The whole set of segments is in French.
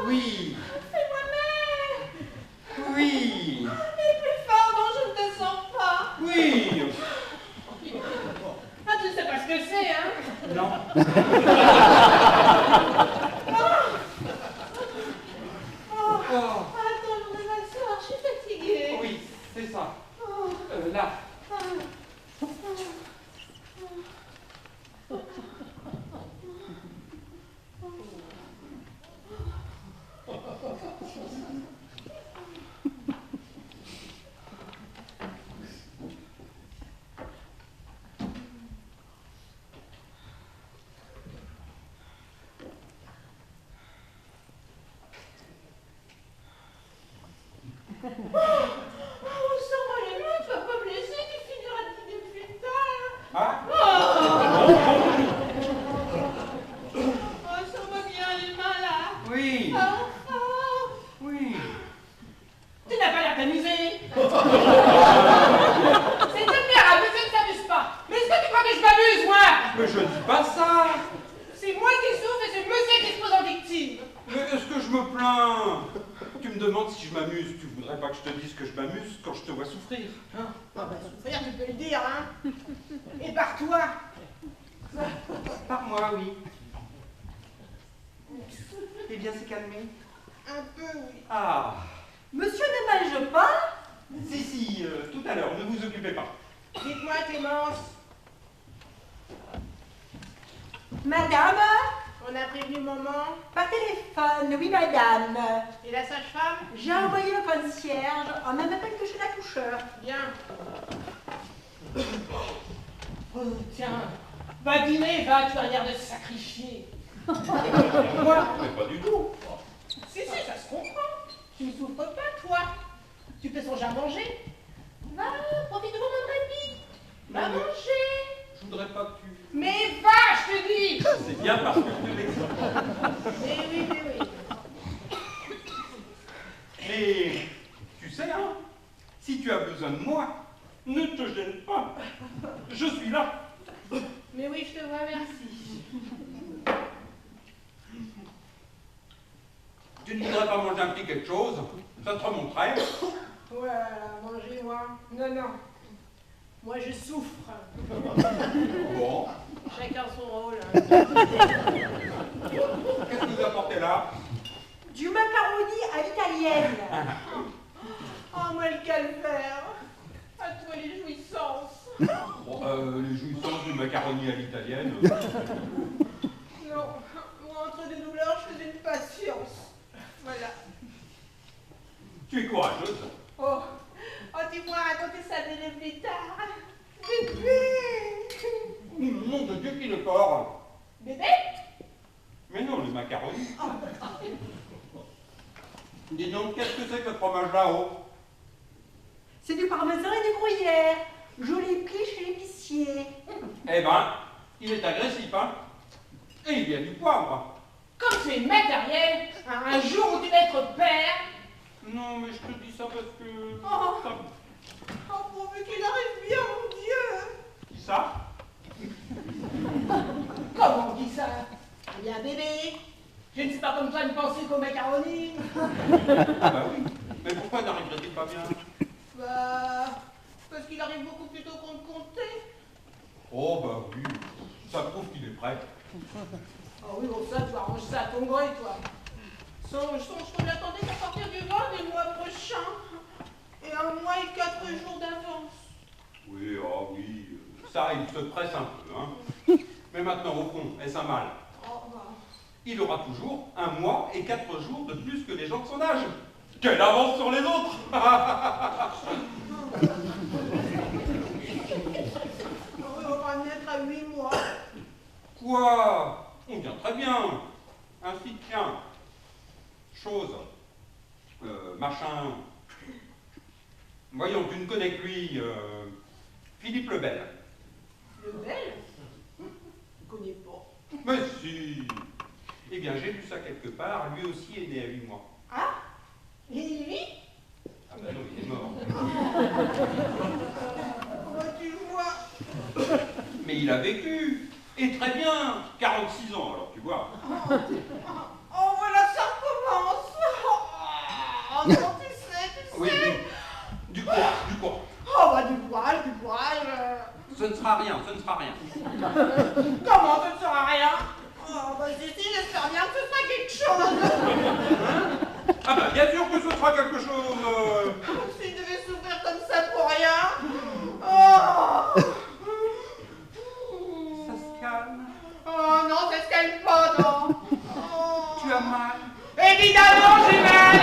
Oui. Fais-moi mal. Oui. Et plus fort, non, je ne te sens pas. Oui. Ah, tu ne sais pas ce que c'est, hein? Non. Attends, je vais m'asseoir, je suis fatiguée. Oui, c'est ça. Là. Serre-moi les mains, tu vas pas me laisser, tu finiras de dîner plus tard. Ah. Serre-moi bien les mains là. Oui. Oh. Oui. Tu n'as pas l'air t'amuser. C'est admirable, mais ça ne t'amuse pas. Mais est-ce que tu crois que je m'amuse, moi? Mais je dis pas ça. C'est moi qui souffre et c'est monsieur qui se pose en victime. Mais est-ce que je me plains? Tu me demandes si je m'amuse. Tu voudrais pas que je te dise que je m'amuse quand je te vois souffrir, hein? Ah bah souffrir, tu peux le dire, hein. Et par toi. Par moi, oui. Eh bien, c'est calmé. Un peu, oui. Ah. Monsieur ne mange pas? Si, tout à l'heure, ne vous occupez pas. Dites-moi, Clémence, Madame? on a prévenu maman Par téléphone, oui madame. et la sage-femme? J'ai envoyé le concierge en même temps que chez l'accoucheur. Bien. Oh, tiens, va dîner, va, tu as l'air de te sacrifier. Moi? Mais pas du tout. Si, ça se comprend. Tu ne souffres pas, toi. Tu peux songer à manger. Va, profite de mon répit. Va Non, mais manger. je voudrais pas que tu... Mais va, je te dis. C'est bien parce que je te l'explique. Mais oui. Mais tu sais, hein, si tu as besoin de moi, ne te gêne pas. Je suis là. Mais oui, je te vois, merci. Tu ne voudrais pas manger un petit quelque chose? Ça te remonterait. Voilà, mangez-moi. Non. Moi, je souffre. Bon. Chacun son rôle. Qu'est-ce que vous apportez là? Du macaroni à l'italienne. Oh, moi, le calvaire. À toi, les jouissances. Bon, les jouissances du macaroni à l'italienne. Non, moi, entre deux douleurs, je faisais une patience. Voilà. Tu es courageuse. Oh, tu pourras raconter ça dès le plus tard. Bébé. Nom de Dieu qui le corps. Bébé? Mais non, les macaronis. Dis donc, qu'est-ce que c'est que le fromage là-haut? C'est du parmesan et du gruyère. Je l'ai pris chez l'épicier. Eh ben, il est agressif, hein? Et il y a du poivre. Comme tu es matériel, un jour où tu vas être père. Non, mais je te dis ça parce que... Oh, pourvu qu'il arrive bien, mon Dieu. Qui ça? Comment on dit ça? Eh bien, bébé, je ne suis pas comme toi ne penser qu'au macaroni. Ah bah oui. Mais pourquoi n'arriverait-il pas bien? Bah, parce qu'il arrive beaucoup plus tôt qu'on le comptait. Oh bah oui, ça prouve qu'il est prêt. Oh oui, bon ça, tu arranges ça à ton gré, toi. Songe qu'on l'attendait à partir du 20 du mois prochain. Et 1 mois et 4 jours d'avance. Oui, ah oui, ça, il se presse un peu, hein. Mais maintenant, au fond, est-ce un mal? Oh, bah. Il aura toujours 1 mois et 4 jours de plus que les gens de son âge. Quelle avance sur les autres! On va naître à 8 mois. Quoi? On vient très bien. Ainsi, tiens. Chose. Machin. Voyons, tu ne connais que lui. Philippe Lebel. Le bel? Je ne connais pas. Mais si. Eh bien, j'ai lu ça quelque part. Lui aussi est né à 8 mois. Ah? Et lui? Ah ben non, il est mort. Oh, tu vois. Mais il a vécu. Et très bien. 46 ans, alors tu vois. Oh, voilà, ça recommence. mal. Évidemment, j'ai mal.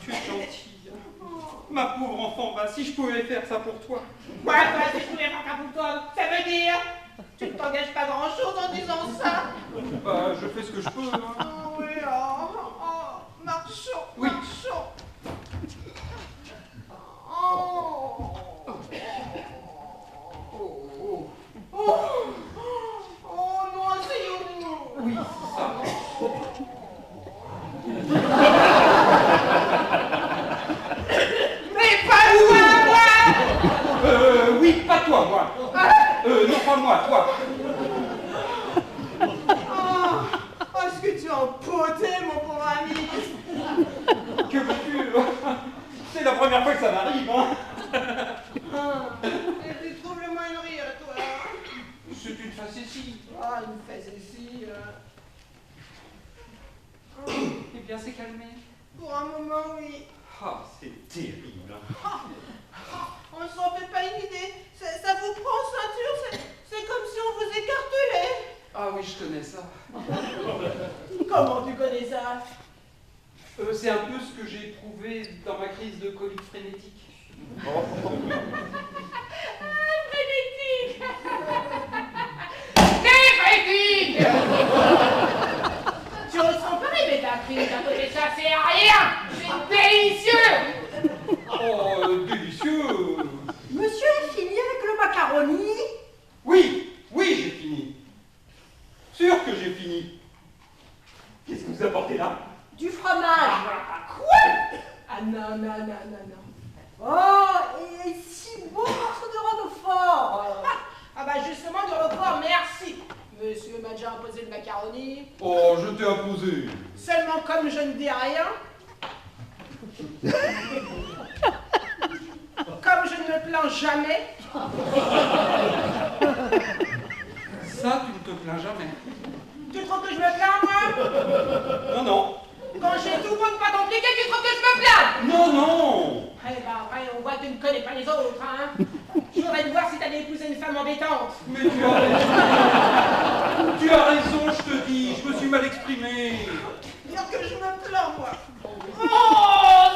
Tu es gentille. Ma pauvre enfant, bah, si je pouvais faire ça pour toi. Ouais, si je pouvais faire ça pour toi, ça veut dire tu ne t'engages pas grand-chose en disant ça. Bah, je fais ce que je peux. Hein. Oh oui, marchons, Oui. marchons. Oh. Oh non, asseyons-nous. Oui, ça. Mais pas toi, moi. Oui, pas toi, moi. Non, pas moi, toi. Oh, est-ce que tu es empoté, mon pauvre ami? Que veux-tu? C'est la première fois que ça m'arrive, hein. Et tu trouves le moyen de rire, toi? C'est une facétie. Ah, une facétie. Eh bien, c'est calmé. Pour un moment, oui. Ah, c'est terrible. On ne s'en fait pas une idée. Ça vous prend en ceinture, c'est comme si on vous écartelait. Ah oui, je connais ça. Comment tu connais ça? C'est un peu ce que j'ai éprouvé dans ma crise de colique frénétique. Frénétique. C'est frénétique. Tu ressens pas rêver ta crise, à côté de ça, c'est rien. C'est délicieux. Oh, délicieux. Monsieur est fini avec le macaroni? Oui, oui, j'ai fini. Sûr que j'ai fini. Qu'est-ce que vous apportez là? Du fromage. Quoi? Ah non, non, non, non, non. Oh, et si beau morceau de Roquefort. Ah bah justement, de report, merci. Monsieur m'a déjà imposé le macaroni. Oh, je t'ai imposé. Seulement comme je ne dis rien, comme je ne me plains jamais, Ça, tu ne te plains jamais. tu trouves que je me plains, moi? Non, non. Quand j'ai tout beau ne pas compliquer, tu trouves que je me plains? Non, non. Eh ben après, on voit que tu ne connais pas les autres, hein. Je voudrais te voir si t'allais épouser une femme embêtante. Mais tu as raison. Tu as raison, je te dis. Je me suis mal exprimé. Dire que je me plains, moi. Oh,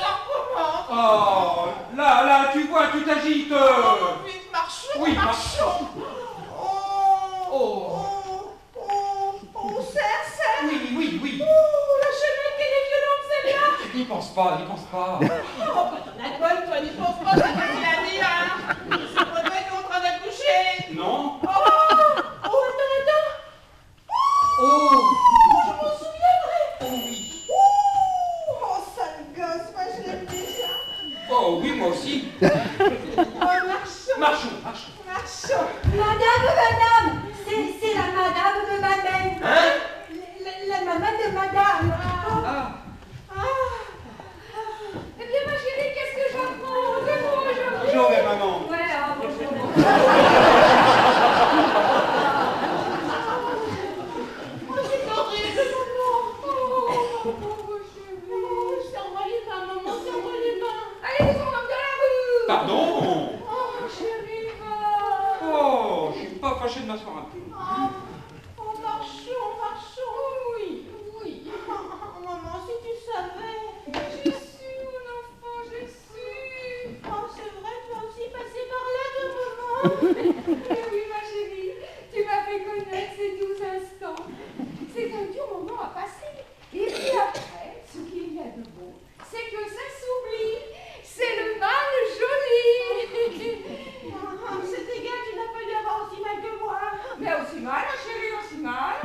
ça recommence. Oh, là, tu vois, tu t'agites. Oh, vite, marchons, Oui, marchons. Serre. Oui. Oh, la cheminée, qu'elle est violente, celle-là. N'y pense pas, n'y pense pas. Oh, bah t'en as de bonne, toi, n'y pense pas, c'est comme il a dit, là. C'est pas toi qui est en train d'accoucher. Non. Oh, attends. Oh. Je m'en souviendrai. Oh oui. Oh, sale gosse, moi je l'aime déjà. Oh oui, moi aussi. Oh, marchons. Marchons. Madame, c'est la madame de ma mère. Hein? La maman de madame. Ah. Eh bien, ma chérie, qu'est-ce que j'apprends de moi aujourd'hui? Bonjour, belle maman. Ouais, bonjour. Oh, c'est horrible, maman. Oh, pauvre chérie. Oh, serre-moi les mains, maman, serre-moi les mains. Allez, vous en homme de la rue. Pardon. Oh, chérie, va. Oh, je suis pas fâché de m'asseoir un peu. Oh, marchons. Oui. Oh, maman, si tu savais. J'ai su, mon enfant, j'ai su. Oh, c'est vrai, tu as aussi passé par là de maman. Eh oui, ma chérie, tu m'as fait connaître ces 12 instants. C'est un dur moment à passer. Et puis après, ce qu'il y a de beau, c'est que ça s'oublie. C'est le mal joli. C'est égal, tu n'as pas dû avoir aussi mal que moi. Mais aussi mal, ma chérie, aussi mal.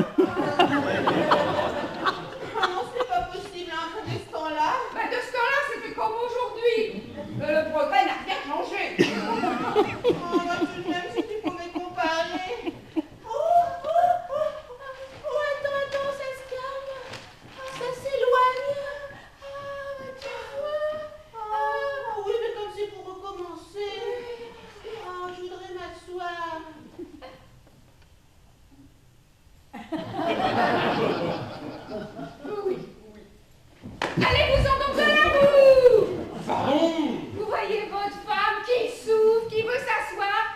Non, c'est pas possible, hein, de ce temps-là. Ben de ce temps-là, c'était comme aujourd'hui. Le progrès n'a rien changé. Oh, bah, tout de même, si tu pouvais comparer. Oh, attends, ça se calme. Ça s'éloigne. Ah, bah, tu vois. Ah, oui, mais comme c'est pour recommencer. Ah, je voudrais m'asseoir. Oui. Allez, vous en donc de la roue. Pardon. Vous voyez votre femme qui souffre, qui veut s'asseoir,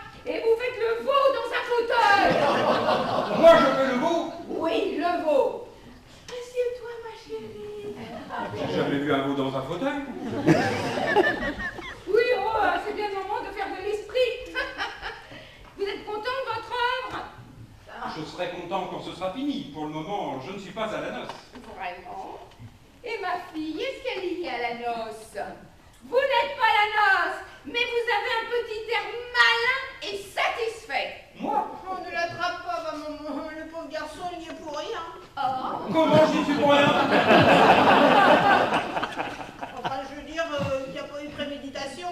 dans un fauteuil. Oui, oh, c'est bien le moment de faire de l'esprit. Vous êtes content de votre œuvre? Je serai content quand ce sera fini. Pour le moment, je ne suis pas à la noce. Vraiment? Et ma fille, est-ce qu'elle y est à la noce? Vous n'êtes pas à la noce, mais vous avez un petit air malin et satisfait. Moi? On ne l'attrape pas, maman. Le pauvre garçon, il n'y est pour rien. Oh. Comment j'y suis pour rien? Enfin, je veux dire qu'il n'y a pas eu de préméditation.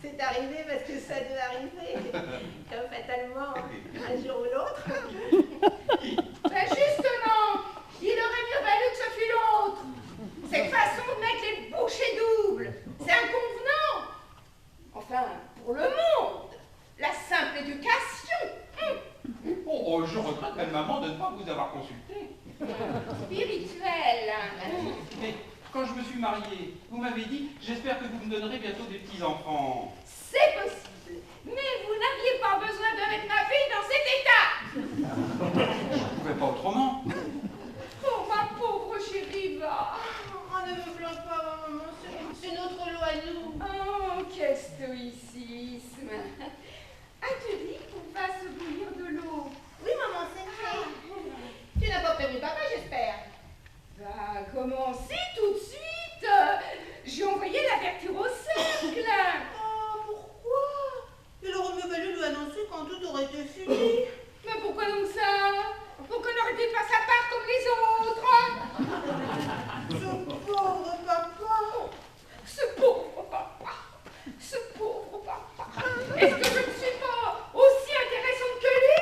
C'est arrivé parce que ça devait arriver. Comme fatalement, un jour ou l'autre. Ben justement, il aurait mieux valu que ce fût l'autre. Cette façon de mettre les bouchées doubles, c'est inconvenant. Enfin, pour le monde, la simple éducation. Oh, je regrette, belle maman, de ne pas vous avoir consulté. Spirituelle. Mais quand je me suis marié, vous m'avez dit, j'espère que vous me donnerez bientôt des petits-enfants. C'est possible, mais vous n'aviez pas besoin de mettre ma fille dans cet état. Je ne pouvais pas autrement. Oh, ma pauvre chérie, va. On ne me plaint pas, maman. C'est notre loi à nous. Oh, quel stoïcisme. As-tu dit qu'on fasse bouillir de l'eau? Oui, maman, c'est vrai. Tu n'as pas prévenu papa, j'espère. Bah, commencez tout de suite. J'ai envoyé l'avertir au cercle. Oh, pourquoi? Il aurait mieux valu lui annoncer quand tout aurait été fini. Mais pourquoi donc ça? Pour qu'on n'arrêtait pas sa part comme les autres. Ce pauvre papa. Ce pauvre papa. Ce pauvre papa. Est-ce que je ne suis pas aussi intéressante que lui?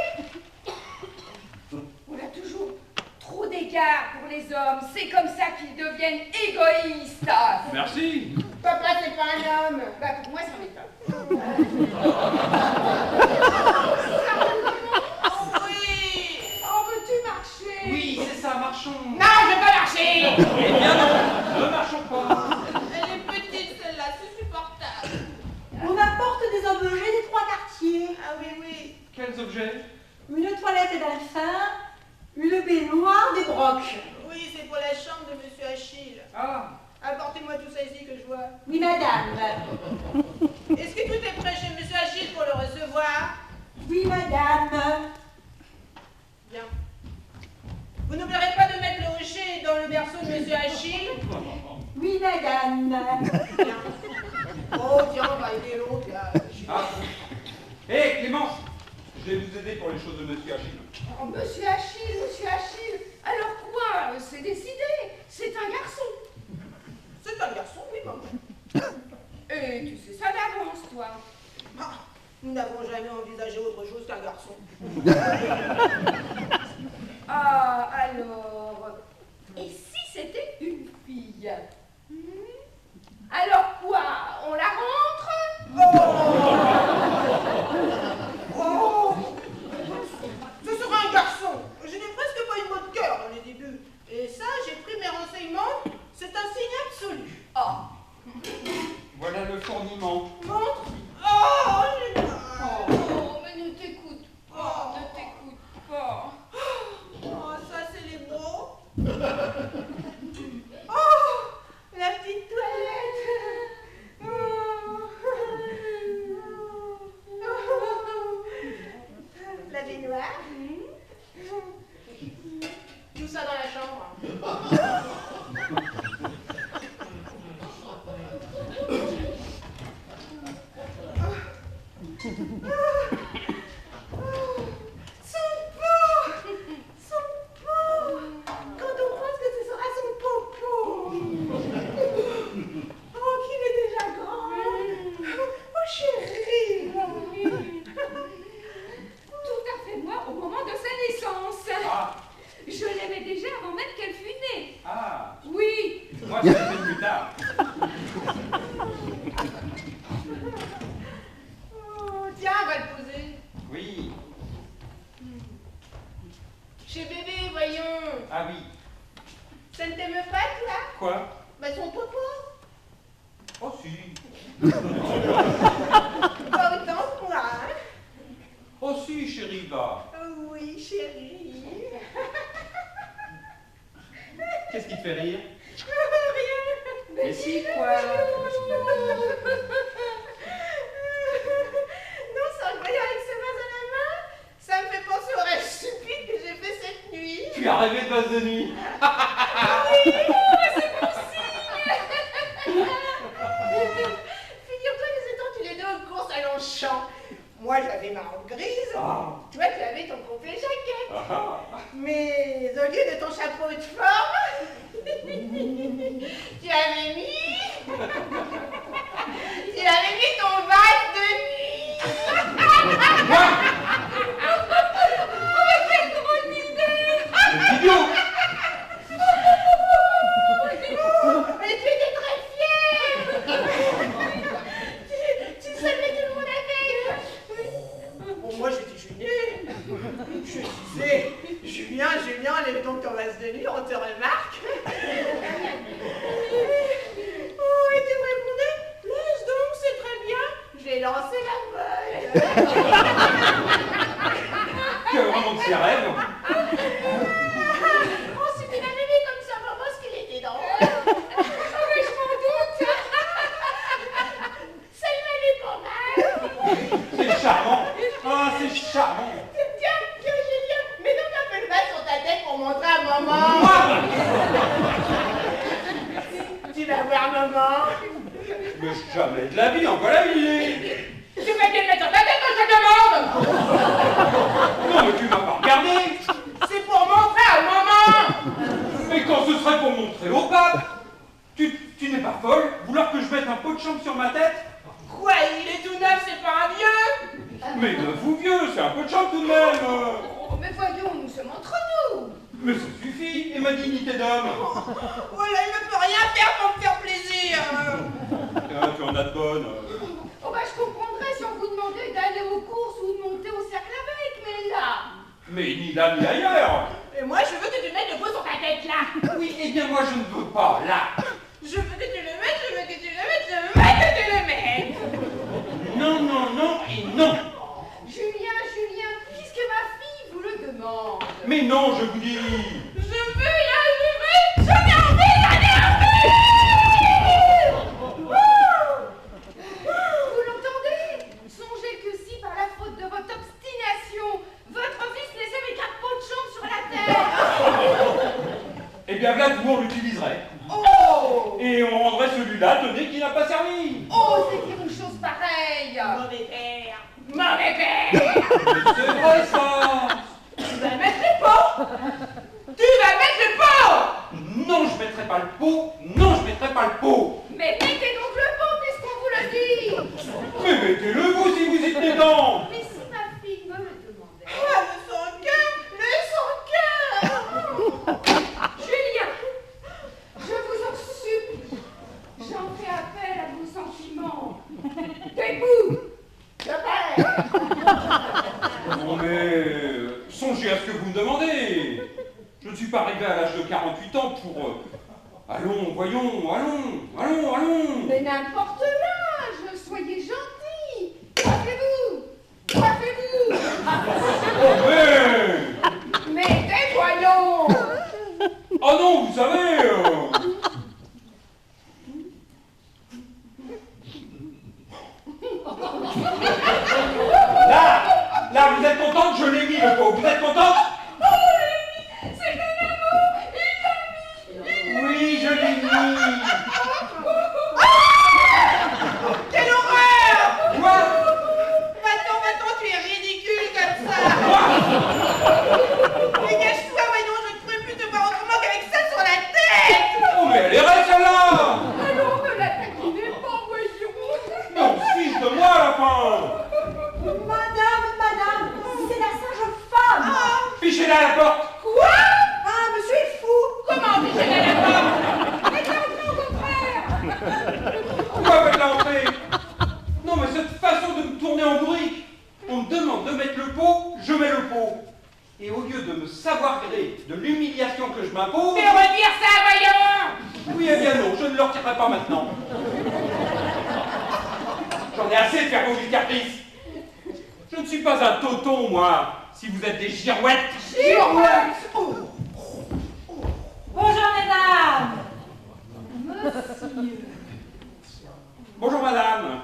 On a toujours trop d'égards pour les hommes. C'est comme ça qu'ils deviennent égoïstes. Merci. Papa, c'est pas un homme. Bah, pour moi, ça m'étonne. Oh oui. Oh, veux-tu marcher? Oui, c'est ça, marchons. Non, je veux pas marcher. Eh bien non, ne marchons pas. Elle est petite, celle-là, c'est supportable. On apporte des objets des trois quartiers. Ah oui, oui. Quels objets? Une toilette d'Alphin, une baignoire, des brocs. Oui, c'est pour la chambre de Monsieur Achille. Ah, Apportez-moi tout ça ici que je vois. Oui, madame. Est-ce que tout est prêt chez Monsieur Achille pour le recevoir? Oui, madame. Bien. Vous n'oublierez pas de mettre le rocher dans le berceau de Monsieur Achille? Oui, madame. Bien. Oh, tiens, on va aider l'autre, là. ah. Hé, Clémence, je vais vous aider pour les choses de Monsieur Achille. Oh, monsieur Achille. Alors quoi? C'est décidé. C'est un garçon. C'est un garçon, oui, maman. Et tu sais ça d'avance, toi. Ah, nous n'avons jamais envisagé autre chose qu'un garçon. Ah, alors. Et si c'était une fille? Alors quoi? On la rentre? Oh! Ce sera un garçon. Je n'ai presque pas eu mot de cœur dans les débuts. Et ça, j'ai pris mes renseignements. C'est un signe absolu. Oh. Voilà le fourniment. Montre. Oh, j'ai peur. Oh, mais ne t'écoute pas, ne t'écoute pas. Oh, ça, c'est les beaux. Oh, la petite toilette. La baignoire. Tout ça dans la chambre. Son pot. Quand on pense que ce sera son popo. Oh, qu'il est déjà grand. Oh, chérie. Tout à fait moi au moment de sa naissance. Ah, Je l'aimais déjà avant même qu'elle fût née. ah, Oui. moi je l'ai fait plus tard. Oh, tiens, on va le poser. Oui, Chez bébé, voyons. ah oui. Ça ne t'aime pas, toi? Quoi? Bah, son popo. Oh si. Pas autant que moi, hein? Oh si, chérie, va. Oh oui, chérie. Qu'est-ce qui te fait rire? Rien. Mais si, quoi. Non, c'est incroyable avec ce vase à la main. Ça me fait penser au rêve stupide que j'ai fait cette nuit. Tu as rêvé de vase de nuit. Oui, c'est bon signe. Figure-toi que ces temps, tu les deux aux courses à Longchamp. Moi, j'avais ma robe grise. Ah. Toi, tu avais ton complet jaquette. Ah. Mais au lieu de ton chapeau de forme, tu avais mis ton vase de nuit. Quelle drôle d'idée! C'est idiot. Mais tu étais très fière. Tu savais tout le monde avec. Bon, moi, j'étais gênée. Je disais, Julien, lève donc ton vase de nuit, on te remarque. Oh, et tu me répondais, laisse donc, c'est très bien. Je vais lancer la balle. Tu as vraiment de ses rêves. Oh, si tu l'avais vu comme ça, maman, ce qu'il était drôle. Mais je m'en doute! Ça lui allait pas mal. C'est charmant. Ah, c'est charmant. Tiens, Julien, mets donc un peu le vase sur ta tête pour montrer à maman. Tu vas voir maman. Mais jamais de la vie, en voilà l'idée. Tu vas bien le mettre sur ta tête quand je te demande. Non, mais tu m'as pas regardé. C'est pour montrer à maman. Mais quand ce serait pour montrer au pape. Tu n'es pas folle? Vouloir que je mette un pot de chambre sur ma tête? Quoi, il est tout neuf, c'est pas un vieux. Mais neuf ou vieux, c'est un pot de chambre tout de même. Oh, mais voyons, nous sommes entre nous! Mais ça suffit, et ma dignité d'homme. Voilà, il ne peut rien faire pour me faire plaisir. Tiens, tu en as de bonnes. Oh, bah, je comprendrais si on vous demandait d'aller aux courses ou de monter au cercle avec, mais là... Mais ni là ni ailleurs. Et moi, je veux que tu mettes le pot sur ta tête, là. Oui, eh bien moi je ne veux pas, là. Je veux que tu le mettes, je veux que tu le mettes, je veux que tu le mettes. Non, non, non et non. Julien, puisque ma fille vous le demande... Mais non, je vous dis. Je veux y arriver. J'en ai envie, Vous l'entendez? Songez que si par la faute de votre obstination, votre fils laissait mes 4 pots de chambre sur la terre... Eh bien là, vous on l'utiliserait. Oh. Et on rendrait celui-là, tenez, qui n'a pas servi. Oh, c'est dire une chose pareille! Mauvais père. Mauvais père. Mais c'est vrai ça. Tu vas mettre le pot. Tu vas mettre le pot. Non, je mettrai pas le pot. Non, je mettrai pas le pot. Mais mettez donc le pot, puisqu'on vous le dit! Mais mettez-le vous si vous y tenez dedans. Mais si ma fille me le demandait... Ah, le sang cœur. Julien, je vous en supplie, j'en fais appel à vos sentiments. Debout! Le père. Non mais, songez à ce que vous me demandez. Je ne suis pas arrivé à l'âge de 48 ans pour... Allons, voyons, allons. Mais n'importe l'âge, soyez gentils. Coiffez-vous! Coiffez-vous! Oh Mais voyons! oh non, vous savez... Là, vous êtes contente, je l'ai mis le pot. Vous êtes contente? C'est un amour! Oui, je l'ai mis. Quelle horreur. Quoi? Va-t'en, tu es ridicule comme ça. Dégage-toi, voyons, je ne pourrais plus te voir autrement qu'avec ça sur la tête. Oh mais elle est raide celle-là. Allons, ne la taquinez pas, voyons! Mais on se fiche de moi à la fin. Madame, c'est la sage femme. Fichez-la à la porte. Quoi? Ah, monsieur est fou. Comment ficher la porte? Faites entrer au contraire! Pourquoi faites-la entrer? Non mais cette façon de me tourner en bourrique. On me demande de mettre le pot, je mets le pot. Et au lieu de me savoir gré de l'humiliation que je m'impose... Mais retire ça, voyons. Oui, eh bien non, je ne le retirerai pas maintenant. J'en ai assez de faire vos caprices. Je ne suis pas un toton, moi, si vous êtes des girouettes. Girouette. Bonjour, mesdames. Me monsieur. Bonjour madame.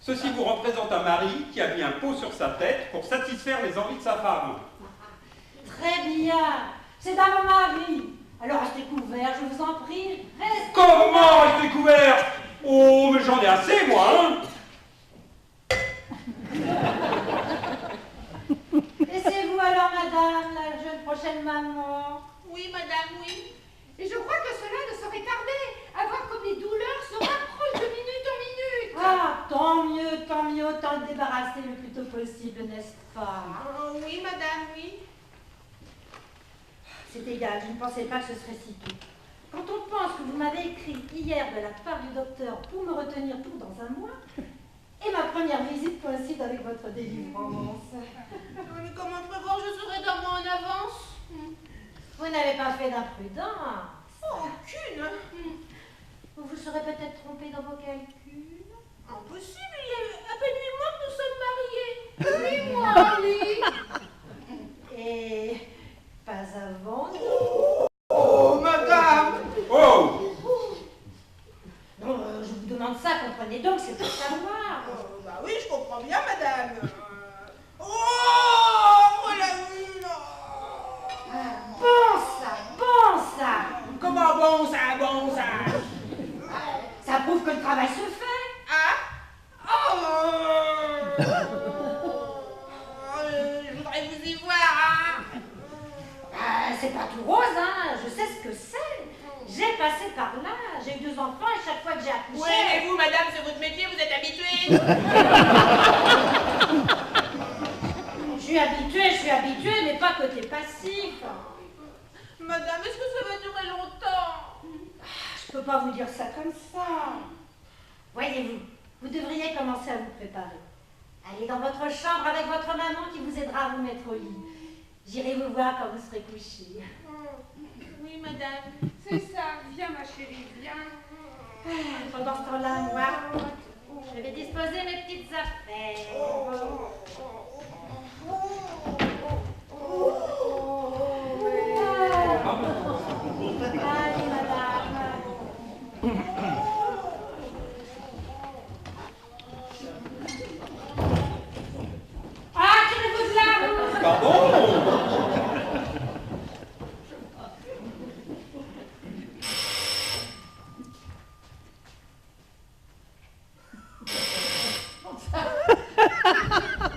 Ceci vous représente un mari qui a mis un pot sur sa tête pour satisfaire les envies de sa femme. Très bien. C'est à mon mari. Alors restez couverts, je vous en prie. Restez Comment couverts. rester couvert? Oh, mais j'en ai assez, moi, hein. Et c'est vous alors, madame, la jeune prochaine maman? Oui, madame, oui. Et je crois que cela ne saurait tarder à voir comme les douleurs se rapprochent de minute en minute. Ah, tant mieux, autant le débarrasser le plus tôt possible, n'est-ce pas? Oui, madame, oui. C'est égal, je ne pensais pas que ce serait si tôt. Quand on pense que vous m'avez écrit hier de la part du docteur pour me retenir pour dans un mois, et ma première visite coïncide avec votre délivrance. Mais comment prévoir, je serai d'un mois en avance. Vous n'avez pas fait d'imprudence. Aucune. Vous vous serez peut-être trompé dans vos calculs. Impossible, il y a à peine 8 mois que nous sommes mariés. 8 mois, oui. Et pas avant. Oh, madame. Oh, Non, je vous demande ça, comprenez donc, c'est pour savoir. Bah oui, je comprends bien, madame. Oh, la une. Bon ça. Comment bon ça, Ça prouve que le travail se fait. Ah. Oh. Je voudrais vous y voir, hein. C'est pas tout rose, hein. Je sais ce que c'est. J'ai passé par là. J'ai eu 2 enfants et chaque fois que j'ai accouché. Oui, mais vous, madame, c'est votre métier, vous êtes habituée. Je suis habituée, mais pas côté passif. Madame, est-ce que ça va durer longtemps? Je peux pas vous dire ça comme ça. Voyez-vous, vous devriez commencer à vous préparer. Allez dans votre chambre avec votre maman qui vous aidera à vous mettre au lit. J'irai vous voir quand vous serez couchée. Oui, madame. C'est ça, viens ma chérie, viens. Pendant ce temps-là, moi, je vais disposer mes petites affaires. Allez, madame. Ah, tirez-vous de là, vous. pardon.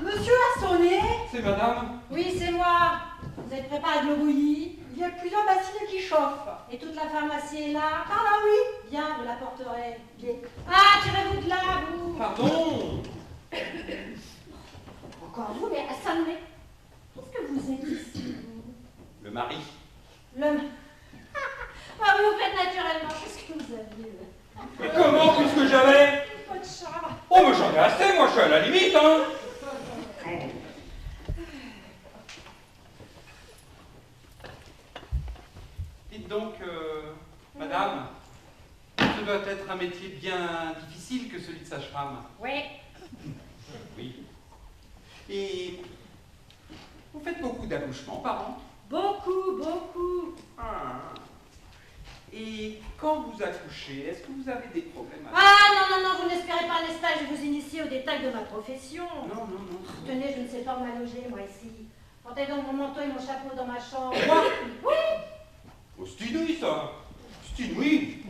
Monsieur a sonné. C'est madame. Oui, c'est moi. Vous êtes préparé de l'eau bouillie? Il y a plusieurs bassines qui chauffent. Et toute la pharmacie est là? Ah là, oui. Bien, vous l'apporterez. Bien. Ah, tirez-vous de là, vous. Pardon. Encore vous, mais Hassan, qu'est-ce que vous êtes ici, vous? Le mari. L'homme. Ah, vous faites naturellement. Qu'est-ce que vous aviez? Mais comment, puisque j'avais? Pas de chat. Oh, mais j'en ai assez, moi, je suis à la limite, hein. Dites donc, madame, ce doit être un métier bien difficile que celui de sage-femme. Oui. Oui. Et vous faites beaucoup d'accouchements par an? Beaucoup. Ah. Et quand vous accouchez, est-ce que vous avez des problèmes avec... Ah, non, vous n'espérez pas, n'est-ce pas, je vais vous initier aux détails de ma profession. Non. Tenez, je ne sais pas où m'alloger, moi, ici. Portez donc mon manteau et mon chapeau dans ma chambre. Moi? Oui. Oh, c'est inouï, ça. C'est inouï.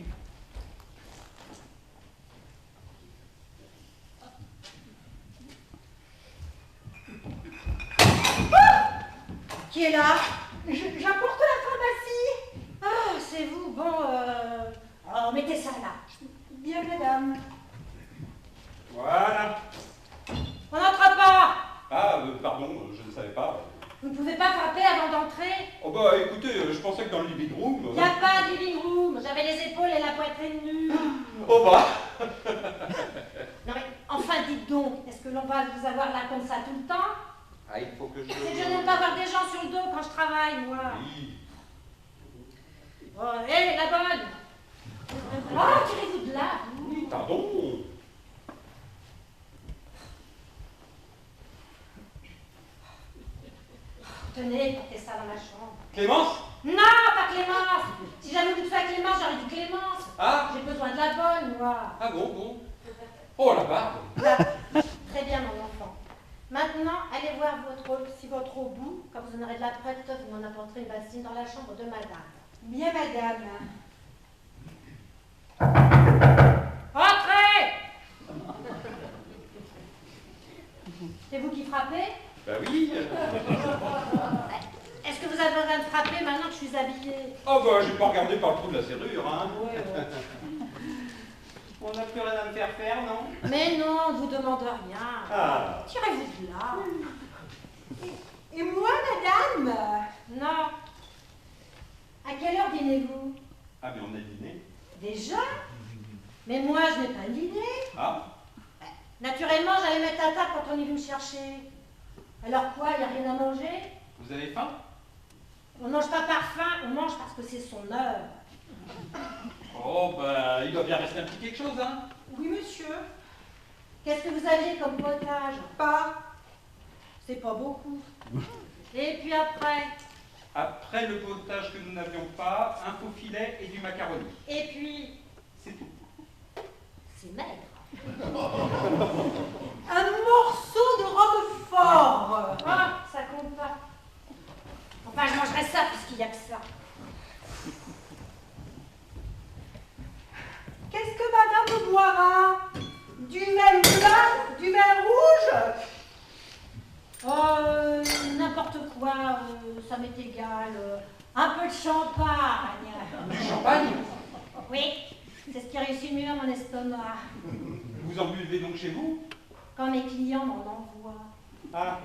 Qui est là? J'apporte la pharmacie. Ah, c'est vous. Bon, alors, mettez ça là. Bien, madame. Voilà. On n'entre pas. Ah, pardon, je ne savais pas. Vous ne pouvez pas frapper avant d'entrer. Oh bah écoutez, je pensais que dans le living room... Il n'y a pas de living room. J'avais les épaules et la poitrine nue. Oh bah. Non mais, enfin, dites donc, est-ce que l'on va vous avoir là comme ça tout le temps? Ah, il faut que je... C'est que je n'aime pas avoir des gens sur le dos quand je travaille, moi. Oui. Oh, hé, la bonne. Oh, tirez-vous de là. Oui, pardon. Tenez, portez ça dans ma chambre. Clémence? Non, pas Clémence. Si j'avais voulu faire Clémence, j'aurais dit Clémence. Ah, J'ai besoin de la bonne, moi. ah bon. Oh, la barbe. Là. Très bien, mon enfant. Maintenant, allez voir si votre au bout, quand vous en aurez de la prête, vous m'en apporterez une bassine dans la chambre de madame. Bien, madame. Entrez! C'est vous qui frappez? Bah oui. Est-ce que vous avez besoin de frapper maintenant que je suis habillée? Oh bah j'ai pas regardé par le trou de la serrure, hein. Ouais. On n'a plus rien à me faire, non? Mais non, on ne vous demande rien. Ah. Tirez-vous de là. Et moi, madame? Non. À quelle heure dînez-vous? Ah mais on a dîné. Déjà? Mais moi, je n'ai pas dîné. Ah. Naturellement, j'allais mettre la table quand on est venu me chercher. Alors quoi, il n'y a rien à manger? Vous avez faim? On ne mange pas par faim, on mange parce que c'est son heure. Oh bah il doit bien rester un petit quelque chose, hein. Oui, monsieur. Qu'est-ce que vous aviez comme potage? Pas. C'est pas beaucoup. Et puis après? Après le potage que nous n'avions pas, un faux filet et du macaroni. Et puis? C'est tout. C'est maigre. Un morceau de roquefort. Ah, ça compte pas. Enfin, je mangerai ça puisqu'il n'y a que ça. Qu'est-ce que madame boira? Du même blanc? Du même rouge? Oh, n'importe quoi, ça m'est égal. Un peu de champagne. Du champagne? Oui, c'est ce qui réussit mieux à mon estomac. Vous en buvez donc chez vous? Quand mes clients m'en envoient. Ah.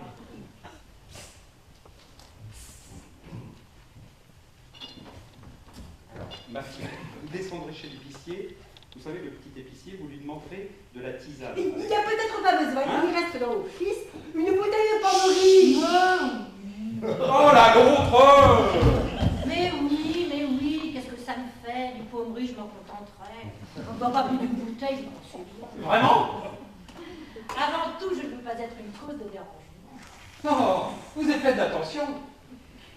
Ma fille, vous descendrez chez l'épicier. Vous savez, le petit épicier, vous lui demanderez de la tisane. Il n'y a peut-être pas besoin. Hein? Il reste dans l'office une bouteille de Pommery. Oh la l'autre! Mais oui, qu'est-ce que ça me fait? Du Pommery, je m'en contenterai. On ne boit pas plus d'une bouteille, je m'en suis bien. Vraiment? Avant tout, je ne veux pas être une cause de dérangement. Oh, vous êtes fait d'attention.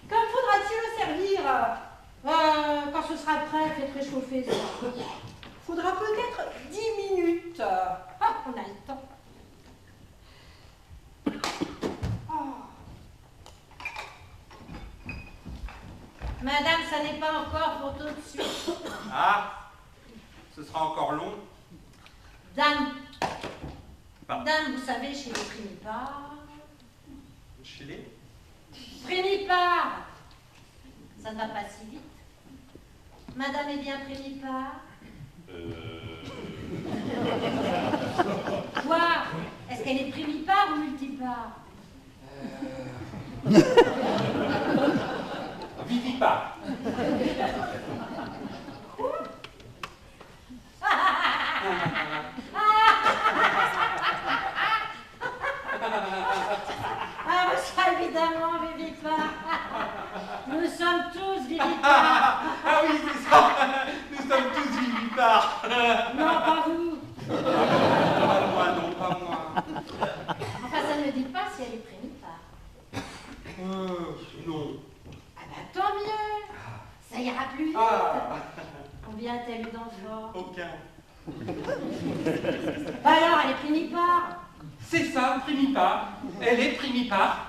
Quand faudra-t-il le servir? Quand ce sera prêt, faites réchauffer ça. Faudra peut-être 10 minutes. Ah, on a le temps. Madame, ça n'est pas encore pour tout de suite. Ah, ce sera encore long. Dame. Pardon. Dame, vous savez, chez les primipares. Chez les? Primipares. Ça ne va pas si vite. Madame est bien primipare? Quoi? Est-ce qu'elle est primipare ou multipare? Vivipare. Ah, ça, évidemment, vivipare. Nous sommes tous vivipares. Ah oui, c'est ça. Nous sommes tous vivipares. Non, pas vous. Pas moi, non, pas moi. Enfin, ça ne dit pas si elle est primipare. Non. Ah bah tant mieux. Ça ira plus vite. Ah. Combien a-t-elle eu d'enfants? Aucun. Bah alors, elle est primipare. C'est ça, primipare. Elle est primipare.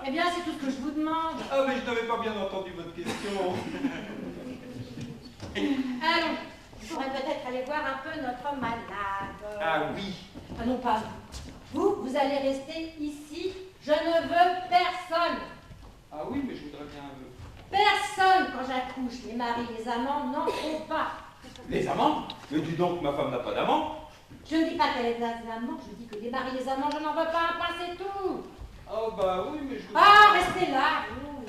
Eh bien, c'est tout ce que je vous demande. Ah, mais je n'avais pas bien entendu votre question. Allons, il faudrait peut-être aller voir un peu notre malade. Ah oui. Ah non, pas vous. Vous allez rester ici. Je ne veux personne. Ah oui, mais je voudrais bien... Personne, quand j'accouche. Les maris, les amants n'en font pas. Les amants? Mais dis donc, ma femme n'a pas d'amant. Je ne dis pas qu'elle est des amants, je dis que des maris, les amants, je n'en veux pas un point, c'est tout. Oh bah oui, mais je... Ah, restez là, vous.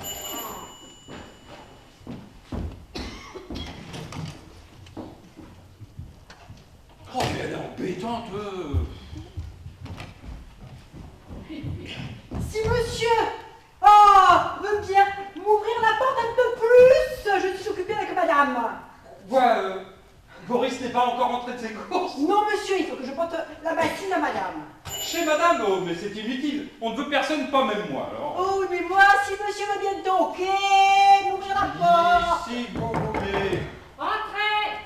Oh, mais elle est embêtante. Si monsieur veut bien m'ouvrir la porte un peu plus, je suis occupée avec madame. Boris n'est pas encore rentré de ses courses. Non monsieur, il faut que je porte la bassine à madame. Chez madame, oh, mais c'est inutile. On ne veut personne, pas même moi, alors. Oh, mais moi, si monsieur veut bien toquer, m'ouvrir la porte. Si vous voulez. Entrez.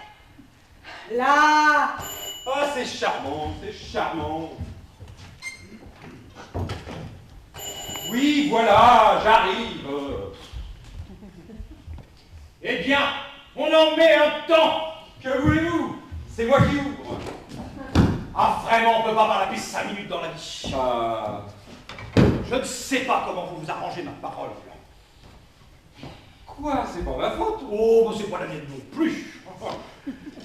voilà, j'arrive. Eh bien, on en met un temps. Que voulez-vous? C'est moi qui ouvre. Ah, vraiment, on peut pas parler 5 minutes dans la vie. Je ne sais pas comment vous vous arrangez ma parole. Quoi? C'est pas ma faute. Oh, mais c'est pas la mienne non plus.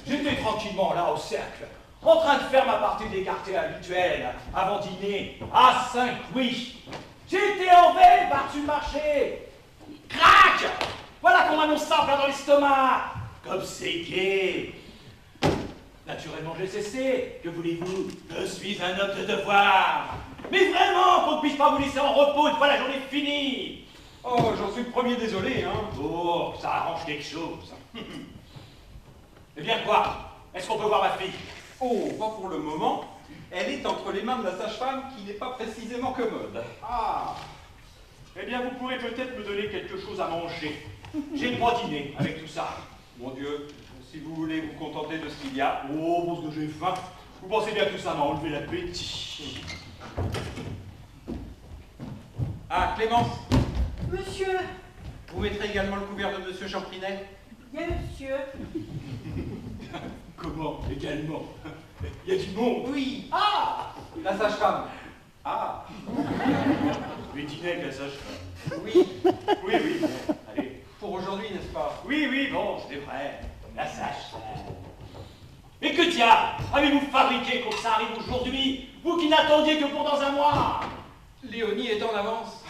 J'étais tranquillement là au cercle, en train de faire ma partie d'écarté habituelle, avant dîner, à 5 louis. J'étais en veille par-dessus le marché. Crac! Voilà qu'on m'annonce ça plein dans l'estomac. Comme c'est gai. Naturellement, j'ai cessé. Que voulez-vous? Je suis un homme de devoir. Mais vraiment, qu'on ne puisse pas vous laisser en repos une fois la journée finie. Oh, j'en suis le premier désolé, hein. Oh, ça arrange quelque chose. Eh bien quoi? Est-ce qu'on peut voir ma fille? Oh, pas pour le moment. Elle est entre les mains de la sage-femme qui n'est pas précisément commode. Ah. Eh bien, vous pourrez peut-être me donner quelque chose à manger. J'ai le droit dîner avec tout ça. Mon Dieu, si vous voulez vous contenter de ce qu'il y a. Oh, parce que j'ai faim. Vous pensez bien que tout ça m'a enlevé l'appétit. Ah, Clémence, Monsieur, vous mettrez également le couvert de Monsieur Champrinet? bien monsieur. Comment? Également. Il y a du monde. Oui, Ah! la sage-femme. Ah! Mais dîner avec la sage-femme. Oui, Oui, oui, bon, allez. pour aujourd'hui, n'est-ce pas? Oui, oui, bon, c'est vrai. La sage-femme. Mais que diable avez-vous fabriqué pour que ça arrive aujourd'hui? Vous qui n'attendiez que pour dans un mois? Léonie est en avance.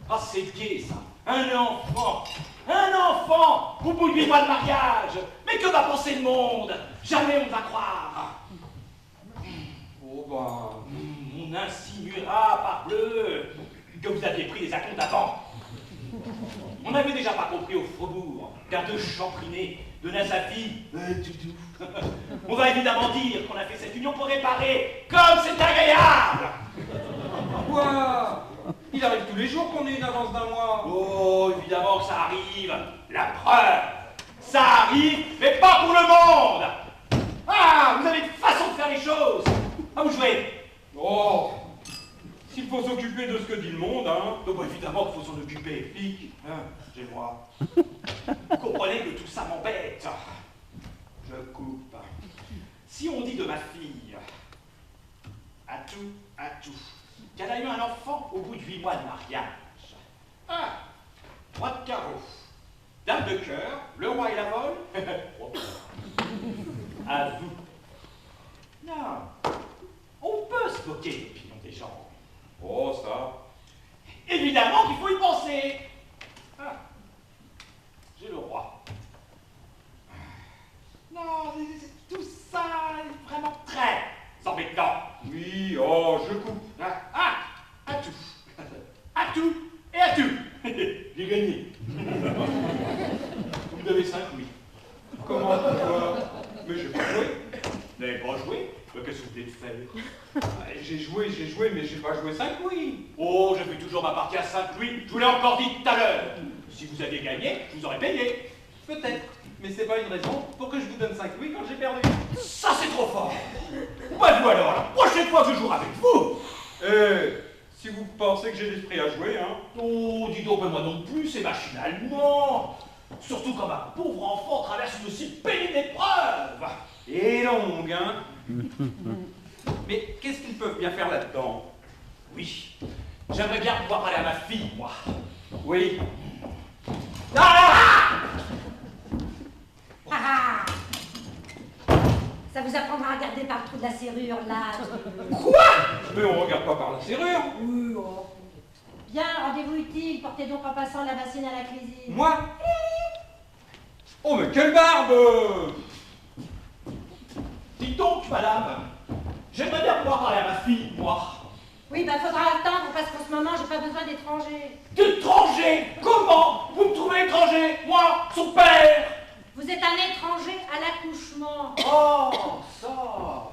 Ah, c'est gai, ça. Un enfant. Un enfant au bout de 8 mois de mariage. Mais que va penser le monde? Jamais on ne va croire. Oh, bah... On insinuera, parbleu, que vous aviez pris des acomptes avant. On n'avait déjà pas compris au faubourg qu'un de Champrinet donna sa fille, toutou. On va évidemment dire qu'on a fait cette union pour réparer, comme c'est agréable. Quoi? Il arrive tous les jours qu'on ait une avance d'un mois. Oh, évidemment que ça arrive. La preuve, ça arrive, mais pas pour le monde. Ah, vous avez une façon de faire les choses. À vous jouer. Oh, s'il faut s'occuper de ce que dit le monde, hein. Donc, évidemment qu'il faut s'en occuper. Pique, hein, j'ai le droit. Vous comprenez que tout ça m'embête. Je coupe. Si on dit de ma fille, à tout, qu'elle a eu un enfant au bout de 8 mois de mariage. Ah, roi de carreau, dame de cœur, le roi et la vole. À vous. Non, on peut se moquer de l'opinion des gens. Oh, ça. Évidemment qu'il faut y penser. Ah, j'ai le roi. Non, tout ça est vraiment très embêtant. Oui, oh, je coupe. À tout. À tout et à tout. J'ai gagné. Vous me devez 5 louis. Comment, pourquoi? Mais j'ai pas joué. Vous n'avez pas joué? Qu'est-ce que vous venez de faire? J'ai joué, mais j'ai pas joué 5 louis. Oh, je fais toujours ma partie à 5 louis. Je vous l'ai encore dit tout à l'heure. Si vous aviez gagné, je vous aurais payé. Peut-être, mais c'est pas une raison pour que je vous donne 5 louis quand j'ai perdu. Ça, c'est trop fort. Bah, vous alors, la prochaine fois que je jouerai avec vous. Si vous pensez que j'ai l'esprit à jouer, hein. Oh, dis donc, mais moi non plus, c'est machinalement. Surtout quand ma pauvre enfant traverse une aussi pénible épreuve. Et longue, hein. Mais qu'est-ce qu'ils peuvent bien faire là-dedans? Oui, j'aimerais bien pouvoir parler à ma fille, moi. Oui. Ah! Ah ah. Ça vous apprendra à regarder par le trou de la serrure, là. Quoi? Mais on regarde pas par la serrure. Oui, oh. Bien, rendez-vous utile. Portez donc en passant la bassine à la cuisine. Moi? Oh, mais quelle barbe! Dites donc, madame, j'aimerais bien pouvoir parler à ma fille, moi. Oui, bah faudra attendre parce qu'en ce moment, j'ai pas besoin d'étrangers. D'étranger? Comment? Vous me trouvez étranger? Moi, son père? Vous êtes un étranger à l'accouchement. Oh, ça.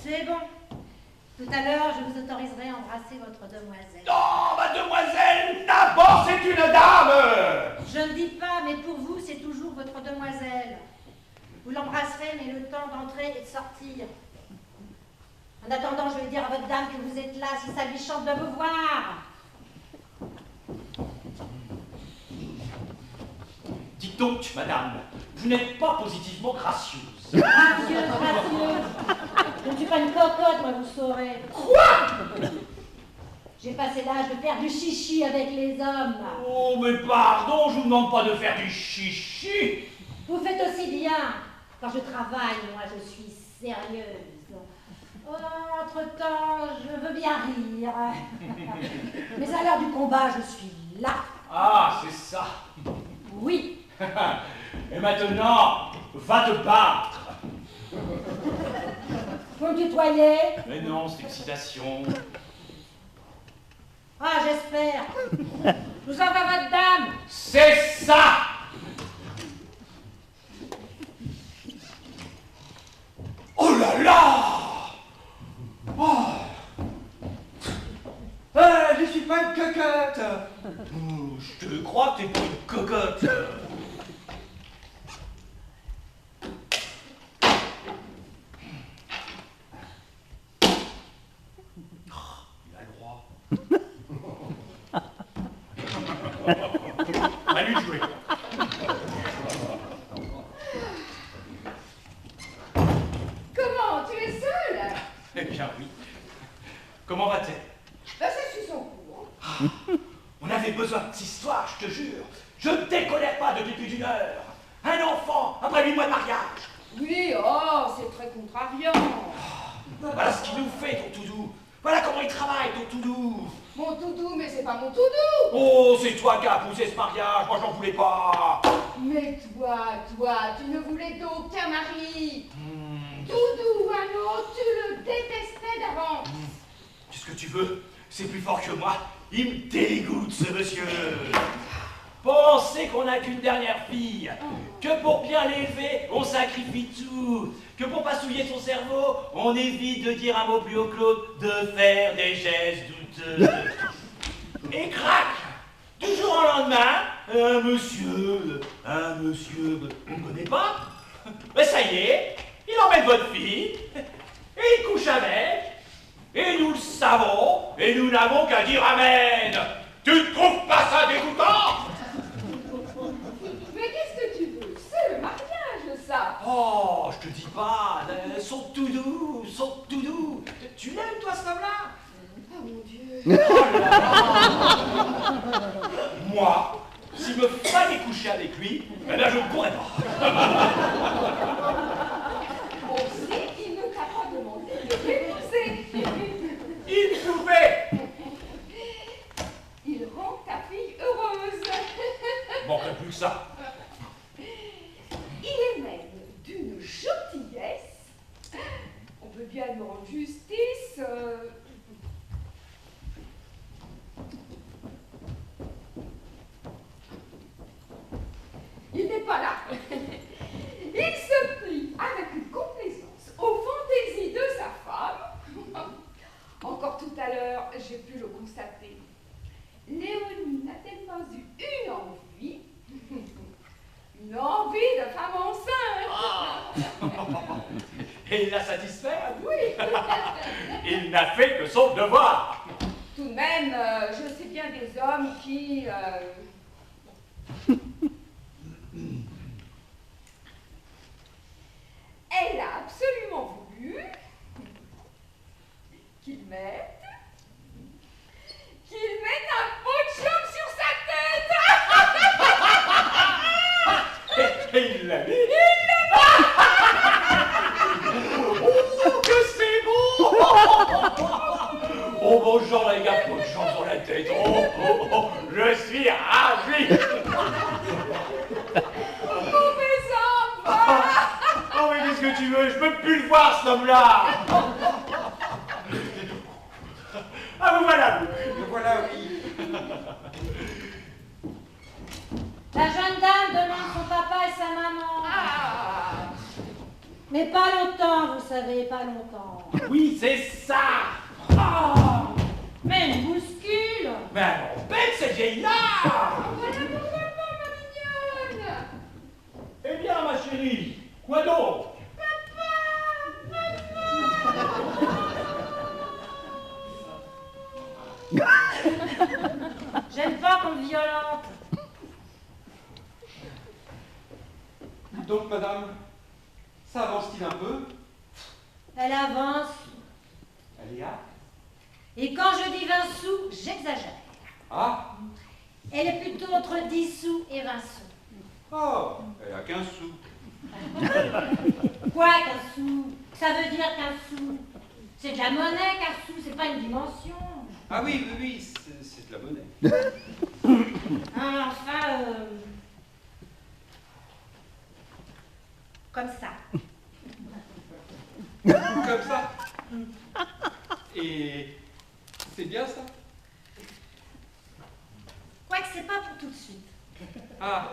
C'est bon. Tout à l'heure, je vous autoriserai à embrasser votre demoiselle. Oh, mademoiselle, d'abord, c'est une dame. Je ne dis pas, mais pour vous, c'est toujours votre demoiselle. Vous l'embrasserez, mais le temps d'entrer et de sortir. En attendant, je vais dire à votre dame que vous êtes là, si ça lui chante de vous voir. Dites donc, madame, vous n'êtes pas positivement gracieuse. Gracieuse, gracieuse. Je ne suis pas une cocotte, moi, vous saurez. Quoi? J'ai passé l'âge de faire du chichi avec les hommes. Oh, mais pardon, je vous demande pas de faire du chichi. Vous faites aussi bien. Quand je travaille, moi, je suis sérieuse. Oh, entre-temps, je veux bien rire. Mais à l'heure du combat, je suis là. Ah, c'est ça. Oui. Et maintenant, va te battre. Vous me tutoyez? Mais non, c'est l'excitation. Ah, j'espère. Nous en va votre dame. C'est ça. Oh là là. Oh. Je suis pas une cocotte. Oh, je te crois que t'es pas une cocotte. Il a le droit. À lui de jouer. Comment? Tu es seule? Eh bien oui. Comment va-t-elle? Ben, ça suit son cours. On avait besoin de cette histoire, je te jure. Je ne décolère pas depuis plus d'1 heure. Un enfant après 8 mois de mariage. Oui, oh, c'est très contrariant. Voilà ce qu'il nous fait, ton Toudou. Voilà comment il travaille, ton Toudou. Mon Toudou, mais c'est pas mon Toudou. Oh, c'est toi qui as poussé ce mariage. Moi, j'en voulais pas. Mais toi, tu ne voulais d'aucun mari. Toudou ou un autre, tu le détestais d'avance. Qu'est-ce que tu veux? C'est plus fort que moi. Il me dégoûte, ce monsieur. Pensez qu'on n'a qu'une dernière fille, que pour bien l'élever, on sacrifie tout, que pour pas souiller son cerveau, on évite de dire un mot plus haut que l'autre, de faire des gestes douteux. Et crac, du jour au lendemain, un monsieur qu'on ne connaît pas, ben ça y est, il emmène votre fille, et il couche avec, et nous le savons, et nous n'avons qu'à dire amen. Tu ne trouves pas ça dégoûtant? Mais qu'est-ce que tu veux? C'est le mariage, ça. Oh, je te dis pas, son Toudou. Tu l'aimes, toi, ce homme-là? Oh mon Dieu. Oh là là. Moi, s'il me fallait coucher avec lui, eh bien, je ne pourrais pas. Aussi, il ne t'a pas demandé de l'épouser. Il pouvait. Il rend ta fille heureuse. Manquerait plus que ça. Il est même d'une gentillesse. On peut bien lui rendre justice. Il n'est pas là. Il se plie avec une complaisance aux fantaisies de sa femme. Encore tout à l'heure, j'ai pu le constater. Léonie n'a-t-elle pas eu une envie? Une envie de femme enceinte. Et il l'a satisfait? Oui. Il n'a fait que son devoir. Tout de même, je sais bien des hommes qui... Elle a absolument voulu qu'il mette un pot de chaume sur sa tête. Et il l'a mis. Oh, que c'est bon. Oh, bonjour les gars, pot de chance sur la tête. Oh, je suis ravi. Mauvais enfant. Oh, mais qu'est-ce que tu veux? Je peux plus le voir, cet homme-là. Ah, vous voilà, vous. Me voilà, oui. La jeune dame demande son papa et sa maman. Ah. Mais pas longtemps, vous savez, pas longtemps. Oui, c'est ça. Oh, mais une bouscule. Mais elle m'embête, cette vieille-là. Voilà mon papa, ma mignonne. Eh bien, ma chérie, quoi donc? Papa. J'aime pas qu'on me violente. Dites donc, madame, ça avance-t-il un peu? Elle avance. Elle est à... Et quand je dis 20 sous, j'exagère. Ah, Elle est plutôt entre 10 sous et 20 sous. oh, elle a 15 sous. Quoi, 15 sous? Ça veut dire 15 sous. C'est de la monnaie, 15 sous, c'est pas une dimension. Ah oui, oui, oui, c'est de la monnaie. Hein, enfin, comme ça. Comme ça. Et c'est bien ça? Quoique c'est pas pour tout de suite. Ah,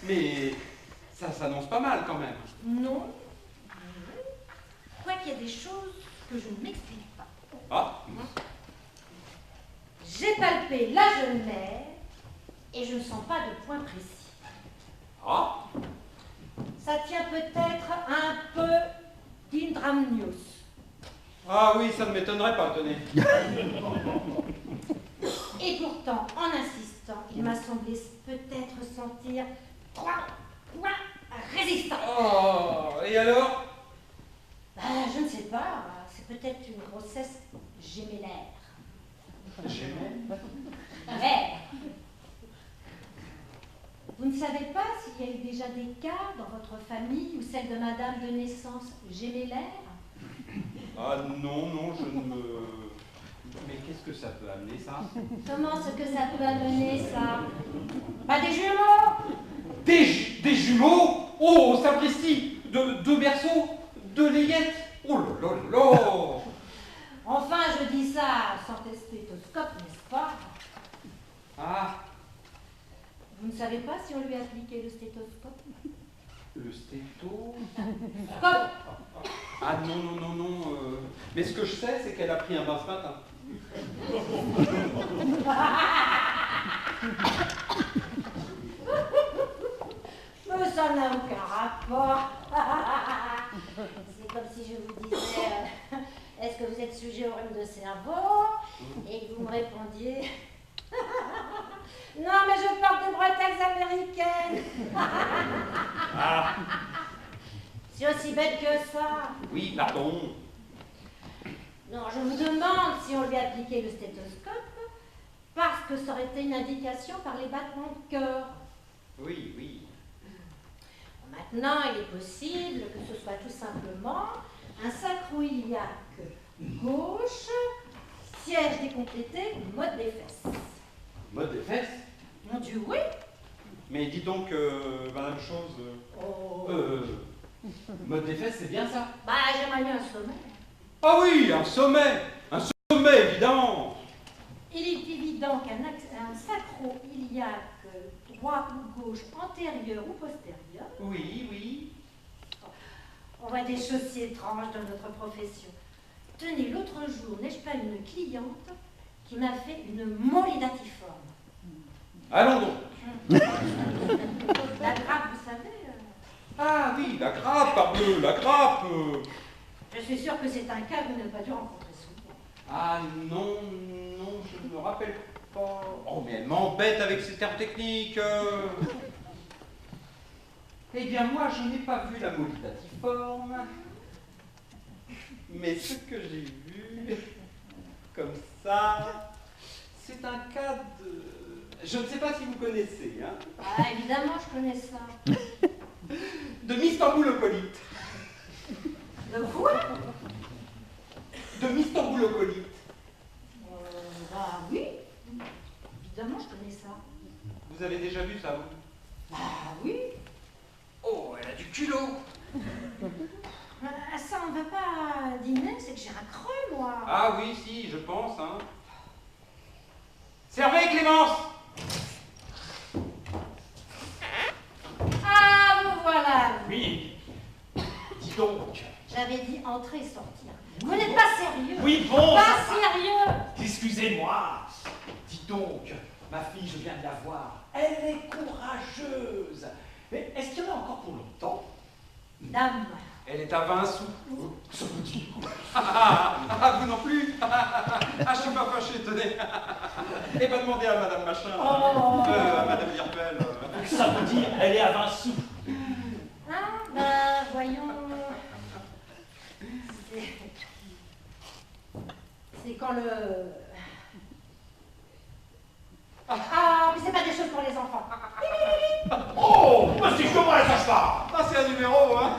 mais ça s'annonce pas mal quand même. Non. Quoique il y a des choses que je ne m'explique pas. Ah, J'ai palpé la jeune mère et je ne sens pas de point précis. ah, Ça tient peut-être un peu d'Indramnios. ah oui, ça ne m'étonnerait pas, tenez. Et pourtant, en insistant, il m'a semblé peut-être sentir trois points résistants. Oh, et alors? Je ne sais pas, c'est peut-être une grossesse gémellaire. Ouais. Vous ne savez pas s'il y a eu déjà des cas dans votre famille ou celle de madame de naissance gémellaire? Ah non, non, je ne me... Mais qu'est-ce que ça peut amener, ça? Comment ce que ça peut amener, ça? Bah, des jumeaux! Des jumeaux? Oh, sapristi! Deux berceaux? Deux layettes? Oh là là là! Enfin, je dis ça sans stéthoscope, n'est-ce pas? Ah, Vous ne savez pas si on lui a appliqué le stéthoscope? le stéto? Comme Ah non, non, non, non. Mais ce que je sais, c'est qu'elle a pris un bain ce matin. Mais ça n'a aucun rapport. C'est comme si je vous disais, est-ce que vous êtes sujet au rhume de cerveau? Et que vous me répondiez, non, mais je porte des bretelles américaines. Ah, C'est aussi bête que ça. oui, pardon. Non, je vous demande si on lui a appliqué le stéthoscope, parce que ça aurait été une indication par les battements de cœur. Oui, oui. Maintenant, il est possible que ce soit tout simplement un sacro-iliaque gauche, siège décomplété, mode des fesses. Mode des fesses? Mon Dieu, oui. Mais dis donc, Madame Chose, Oh. mode des fesses, c'est bien ça? Bah, j'aimerais bien un sommet. Ah oui, un sommet! Un sommet, évidemment! Il est évident qu'un sacro-iliaque droit ou gauche, antérieur ou postérieur, Oui, oui. on voit des choses si étranges dans notre profession. Tenez, l'autre jour, n'ai-je pas une cliente qui m'a fait une molidatiforme. Allons donc. La grappe, vous savez. Ah oui, la grappe, parbleu, la grappe. Je suis sûre que c'est un cas que vous n'avez pas dû rencontrer souvent. Ah non, non, je ne me rappelle pas. Oh, mais elle m'embête avec ces termes techniques. Eh bien, moi, je n'ai pas vu la molidatiforme. Mais ce que j'ai vu, comme ça, c'est un cas de... Je ne sais pas si vous connaissez, hein. Ah, évidemment, je connais ça. De Mistamboulocolite. De quoi? De Mistamboulocolite. Bah oui. Évidemment, je connais ça. Vous avez déjà vu ça, vous? Ah oui. Oh, elle a du culot. Ça, on ne va pas dîner, c'est que j'ai un creux, moi. Ah oui, si, je pense, hein. Servez, Clémence! Ah, vous voilà. Oui. Dis donc. J'avais dit entrer et sortir. Vous n'êtes pas sérieux. Oui, bon. Pas ça va. sérieux. Excusez-moi. Dis donc, ma fille, je viens de la voir. Elle est courageuse. Mais est-ce qu'il y en a encore pour longtemps? Dame, Elle est à 20 sous. Ça vous dit. Vous non plus. Je suis pas fâché, tenez. Et va demander à Madame Machin, à Madame Virpel. Ça vous dit, elle est à 20 sous. Ah, bah, voyons. C'est quand le... Ah, mais c'est pas des choses pour les enfants. Oh, mais c'est comment la sage-femme? Ah, c'est un numéro, hein.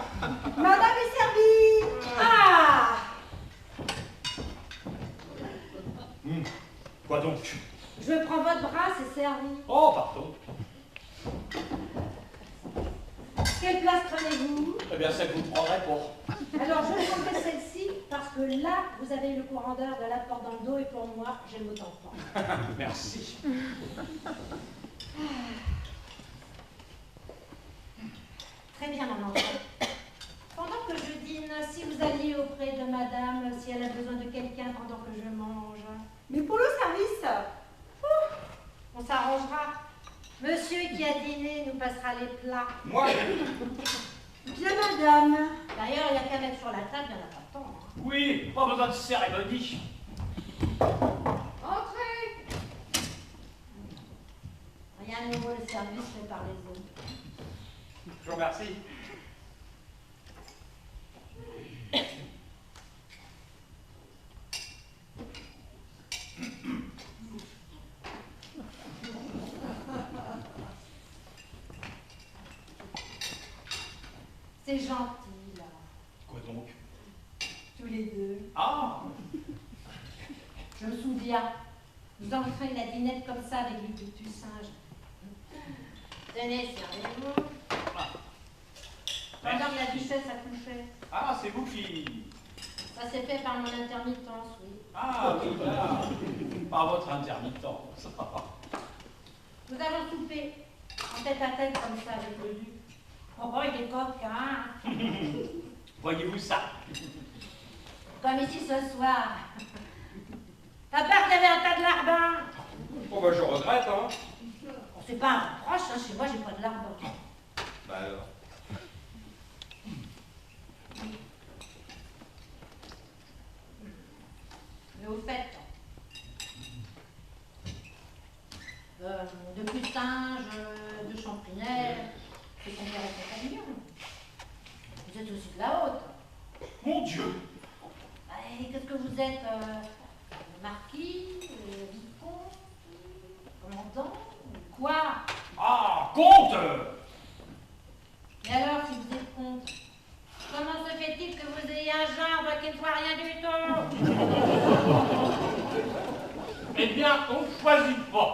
Madame est servie. Ah! Quoi donc? Je prends votre bras, c'est servi. Oh, pardon. Quelle place prenez-vous? Eh bien, celle que vous prendrez pour... Alors, je prendrai celle-ci, parce que là, vous avez le courant d'air de la porte dans le dos, et pour moi, j'aime autant pas. Merci. Très bien, mon enfant. Pendant que je dîne, si vous alliez auprès de madame, si elle a besoin de quelqu'un pendant que je mange. Mais pour le service, On s'arrangera. Monsieur qui a dîné nous passera les plats. Moi, bien madame. D'ailleurs, il n'y a qu'à mettre sur la table, il n'y en a pas tant. Hein. Oui, pas besoin de cérémonie. Entrez. Rien de nouveau, le service fait par les autres. je vous remercie. C'est gentil, là. Quoi donc? Tous les deux. Ah! Je me souviens. Nous avons fait la dînette comme ça avec les petits singes. Tenez, servez-vous. Pendant que la duchesse accouchait. Ah, c'est vous qui... Ça s'est fait par mon intermittence, oui. Ah, oui, là. Par votre intermittence. Nous avons soupé en tête à tête comme ça avec le duc. Oh, il est coquin. Voyez-vous ça? Comme ici ce soir. T'as peur qu'il y avait un tas de larbins? Bon, bah, je regrette, hein. Oh, c'est pas un reproche, hein. Chez moi, j'ai pas de larbins. Bah alors. Mais au fait, de Putinge, de Champrinel, c'est qu'on est compagnon. Vous êtes aussi de la haute. Mon Dieu! Et qu'est-ce que vous êtes marquis, vicomte, commandant, quoi? Ah, comte! Et alors, si vous êtes comte, comment se fait-il que vous ayez un gendre qui ne soit rien du tout? Eh bien, on choisit pas.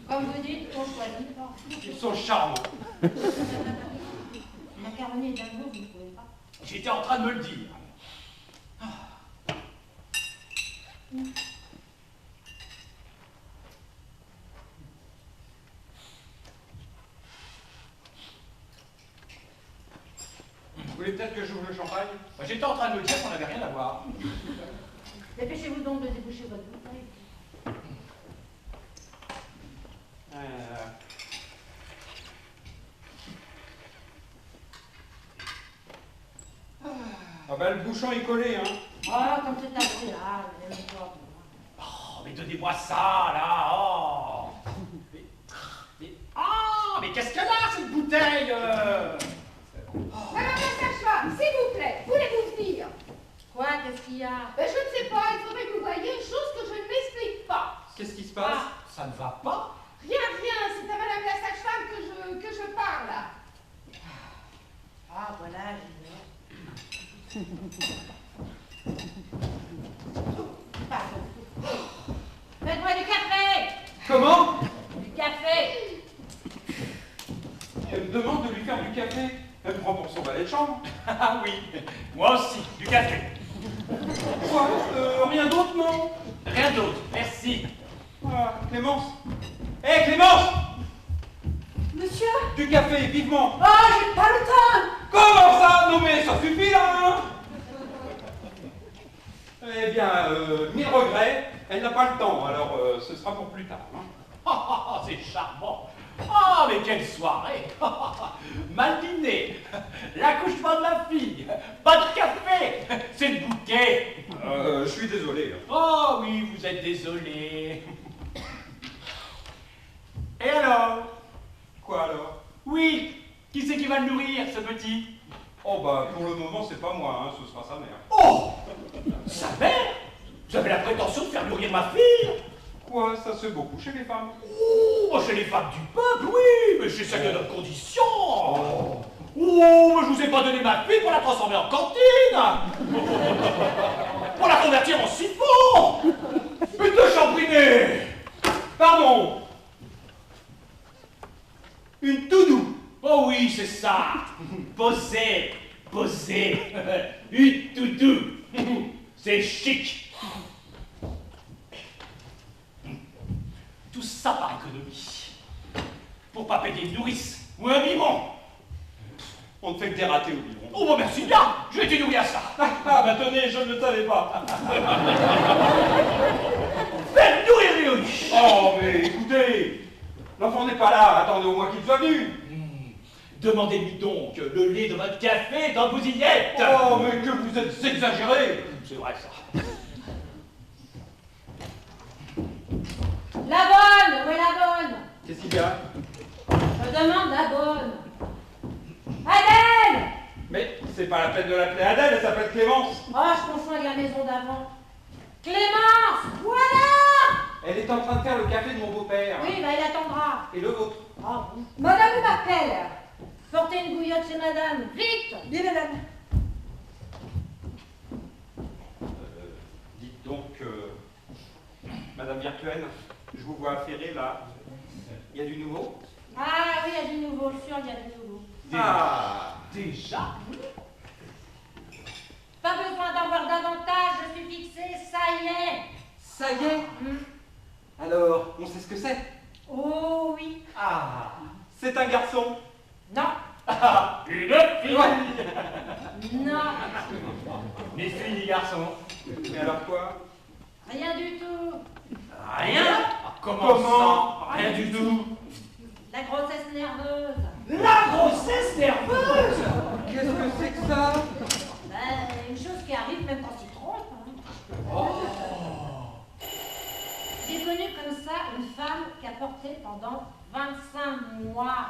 Comme vous dites, on choisit pas. Ils sont charmants. Macaroni et dingo, vous ne pouvez pas. J'étais en train de me le dire. Vous voulez peut-être que j'ouvre le champagne? J'étais en train de me dire qu'on n'avait rien à voir. Dépêchez-vous donc de déboucher votre bouteille. Ah bah, le bouchon est collé, hein. Oh, comme c'est agréable, même pas. Oh, mais donnez-moi ça, là. Oh. Mais qu'est-ce qu'elle a, cette bouteille Madame la sage-femme, s'il vous plaît, voulez-vous venir? Quoi? Qu'est-ce qu'il y a? Ben, je ne sais pas, il faudrait que vous voyiez une chose que je ne m'explique pas. Qu'est-ce qui se passe? Ça ne va pas? Rien, c'est à madame la sage-femme que je parle. Ah, voilà, j'y vais. Pardon. Faites-moi du café! Comment? Du café! Elle me demande de lui faire du café. Elle me prend pour son valet de chambre. Ah oui, moi aussi, du café. Quoi? Rien d'autre, non? Rien d'autre, merci. Ah, Clémence. Hé, Clémence! Monsieur? Du café, vivement. Oh, j'ai pas le temps. Comment ça? Non mais ça suffit là, hein? Eh bien, mille regrets, elle n'a pas le temps, alors ce sera pour plus tard. Hein. C'est charmant. Ah, mais quelle soirée. Mal dîné. L'accouchement de la fille. Pas de café. C'est le bouquet. Je suis désolé. Oh oui, vous êtes désolé. Et alors? Quoi alors? Oui, qui c'est qui va le nourrir, ce petit? Oh bah pour le moment c'est pas moi, hein, ce sera sa mère. Oh! Sa mère? Vous avez la prétention de faire nourrir ma fille? Quoi, ça se fait beaucoup chez les femmes. Oh, chez les femmes du peuple, oui, mais chez celles de notre condition. Oh, mais je vous ai pas donné ma fille pour la transformer en cantine. Pour la convertir en siphon. Une de chambriné. Pardon. Une toudou. Oh oui, c'est ça. Posez, posez. Une toudou. C'est chic. Tout ça par économie. Pour pas payer une nourrice ou un biberon. On ne fait que des ratés au biberon. Oh, bah merci bien. Je vais te nourrir à ça. Ah bah tenez, je ne le savais pas. Faites nourrir les nourrices. Oh mais écoutez, l'enfant n'est pas là, attendez au moins qu'il soit venu. Demandez-lui donc le lait de votre café dans vos illettes. Oh mais que vous êtes exagéré. C'est vrai ça. La bonne! Où est la bonne? Qu'est-ce qu'il y a? Je demande la bonne. Adèle! Mais c'est pas la peine de l'appeler Adèle, elle s'appelle Clémence. Oh, je confonds avec la maison d'avant. Clémence! Voilà! Elle est en train de faire le café de mon beau-père. Oui, bah il attendra. Et le vôtre. Oh, bon. Madame m'appelle. Portez une bouillotte chez madame. Vite! Bien, madame. Dites donc, Madame Virtuelle, je vous vois affairée là. Il y a du nouveau? Ah oui, il y a du nouveau, sûr, il y a du nouveau. Ah, Déjà? Pas besoin d'en voir davantage, je suis fixée, ça y est. ça y est. Alors, on sait ce que c'est? Oh oui. Ah, c'est un garçon. Non. Ah, une fille. Non. Ni fille ni garçon. Mais alors quoi? Rien du tout. Rien? Comment ça? Rien du tout. La grossesse nerveuse. La grossesse nerveuse. Qu'est-ce que c'est que ça? Une chose qui arrive même quand tu te trompes. Hein. Oh. J'ai connu comme ça une femme qui a porté pendant 25 mois.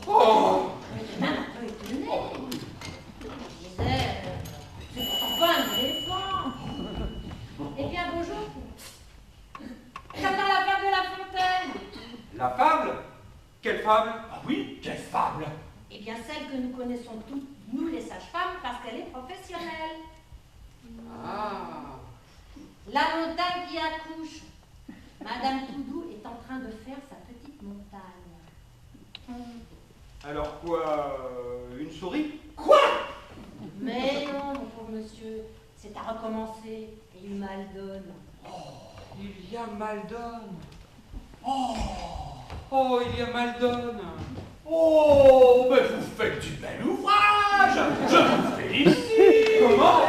Oh, J'étais même un peu étonnée. Je disais, c'est pourtant pas un éléphant. Et puis un beau jour, comme dans la fable de La Fontaine, la fable? Quelle fable? Ah oui, quelle fable. eh bien celle que nous connaissons toutes, nous les sages-femmes, parce qu'elle est professionnelle. Ah, La montagne qui accouche. Madame Toudou est en train de faire sa petite montagne. alors quoi? Une souris? Quoi? Mais non, mon pauvre monsieur, c'est à recommencer. Et il mal donne. Il y a Maldonne. Oh, il y a Maldonne. Oh, mais vous faites du bel ouvrage. Je vous félicite. Comment?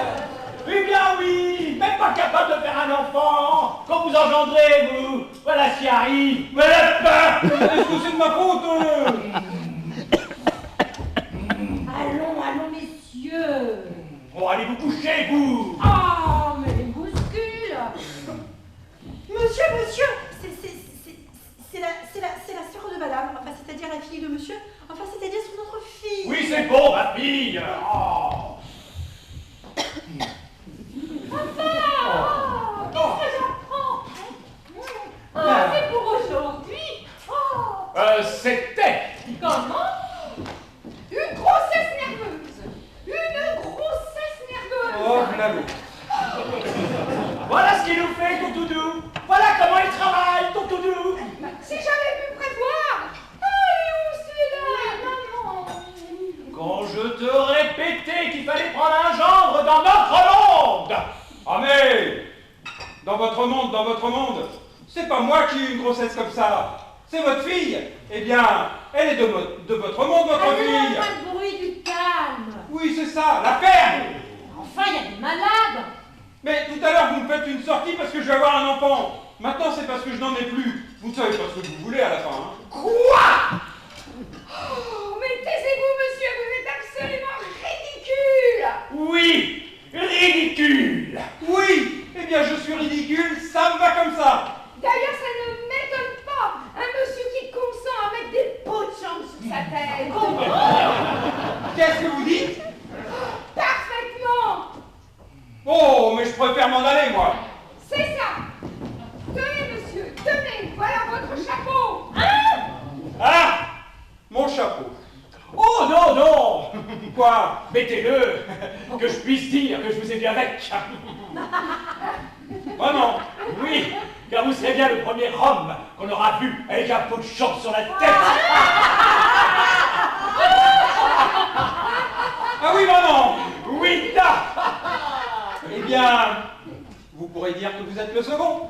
Eh bien oui, même pas capable de faire un enfant. Quand vous engendrez, vous, voilà ce qui arrive. Mais le pain. Est-ce que c'est de ma faute? Allons, allons, messieurs. Bon, allez vous coucher, vous. Oh, mais les bouscules. Monsieur, c'est la sœur de madame, enfin c'est-à-dire la fille de monsieur, enfin c'est-à-dire son autre fille. Oui, c'est bon, ma fille. Oh. Qu'est-ce que j'apprends? C'est pour aujourd'hui. C'était. Comment? Une grossesse nerveuse. Une grossesse nerveuse. Oh, Glalo. Voilà ce qu'il nous fait, ton Toudou. Voilà comment il travaille, ton Toudou. Si j'avais pu prévoir. Allez, où c'est là, maman? Quand je te répétais qu'il fallait prendre un gendre dans notre monde. Ah mais, dans votre monde, c'est pas moi qui ai eu une grossesse comme ça. C'est votre fille. Eh bien, elle est de votre monde, votre Allons, fille. pas de bruit, du calme. Oui, c'est ça, la ferme. Enfin, il y a des malades. Mais tout à l'heure, vous me faites une sortie parce que je vais avoir un enfant. Maintenant, c'est parce que je n'en ai plus. Vous ne savez pas ce que vous voulez à la fin, hein. Quoi? Oh, mais taisez-vous, monsieur, vous êtes absolument ridicule. Oui, ridicule. Oui, eh bien je suis ridicule, ça me va comme ça. D'ailleurs, ça ne m'étonne pas. Un monsieur qui consent à mettre des pots de chambre sous sa tête. Qu'est-ce que vous dites? Parfaitement. Oh, mais je préfère m'en aller, moi. C'est ça. Tenez, monsieur, tenez. Voilà votre chapeau. Ah, mon chapeau. Oh non, non. Quoi? Mettez-le, que je puisse dire que je vous ai vu avec. Oh non. Oui, car vous serez bien le premier homme qu'on aura vu avec un pot de chambre sur la tête. Ah oui, maman. Oui, là. Eh bien, vous pourrez dire que vous êtes le second.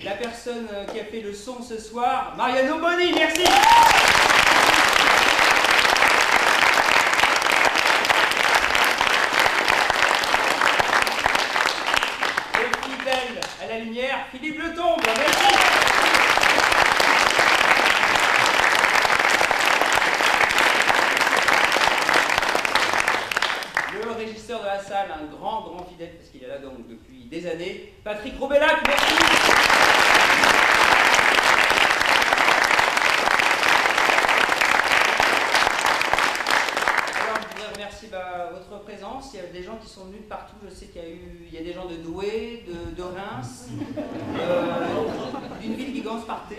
La personne qui a fait le son ce soir, Mariano Boni, merci. Et fidèle à la lumière, Philippe Letombe, merci. Le régisseur de la salle, un grand fidèle, parce qu'il est là donc depuis des années, Patrick Roubellac, merci. Alors, je voudrais remercier votre présence. Il y a des gens qui sont venus de partout. Je sais qu'il y a des gens de Douai, de Reims, d'une ville qui commence par T.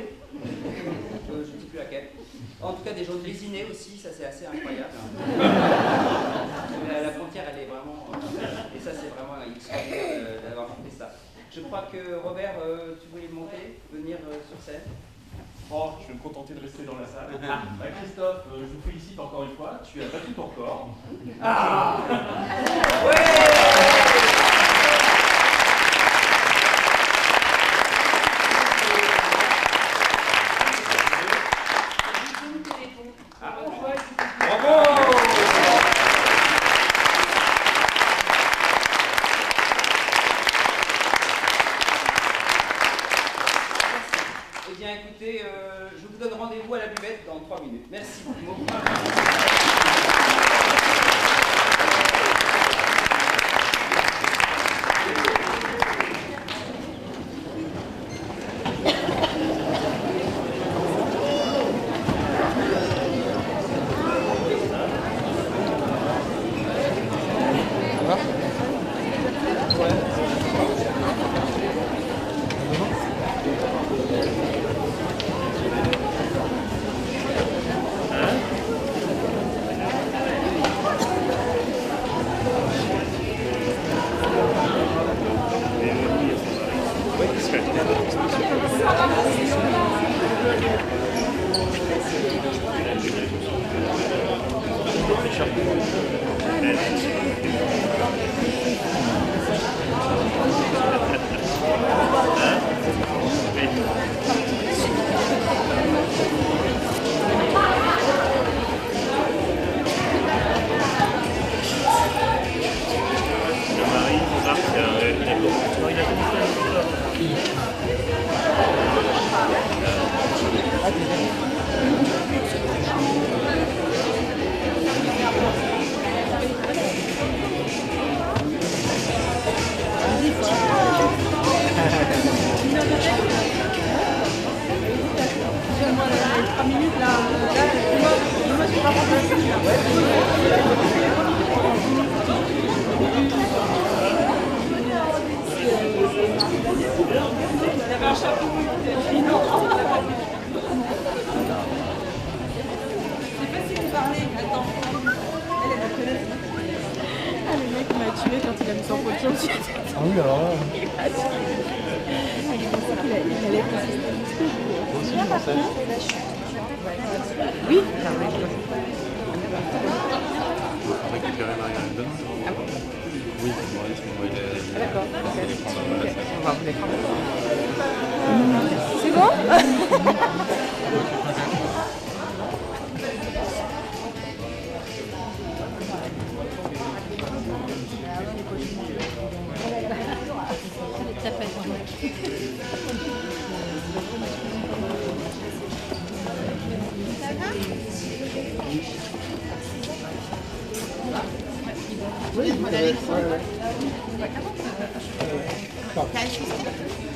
frontière des gens désinés aussi, ça c'est assez incroyable. La frontière, elle est vraiment... et ça, c'est vraiment extraordinaire d'avoir fait ça. Je crois que Robert, tu voulais monter, venir sur scène. Oh, je vais me contenter de rester dans la salle. Christophe, je vous félicite encore une fois, tu as battu ton corps. Ah ouais. Je vous donne rendez-vous à la buvette dans 3 minutes. Merci beaucoup.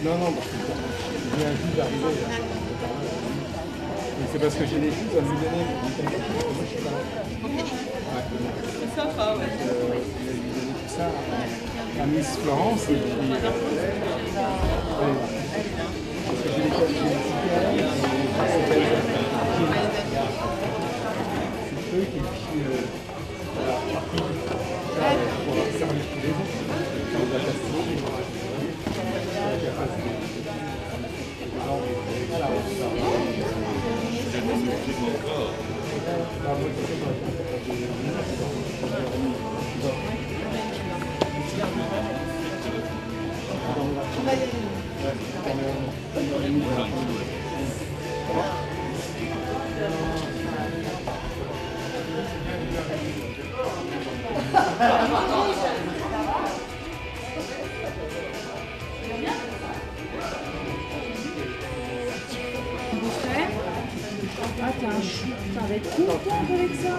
Non, parce que je viens juste d'arriver. C'est parce que j'ai des choses à lui donner. Moi, je suis pas là. C'est sympa, ouais. Je vais lui donner tout ça à Miss Florence. Et puis, parce que j'ai des trucs et puis pour servir tous les autres. On va passer. Ah, t'es un chou, ça va être content avec ça.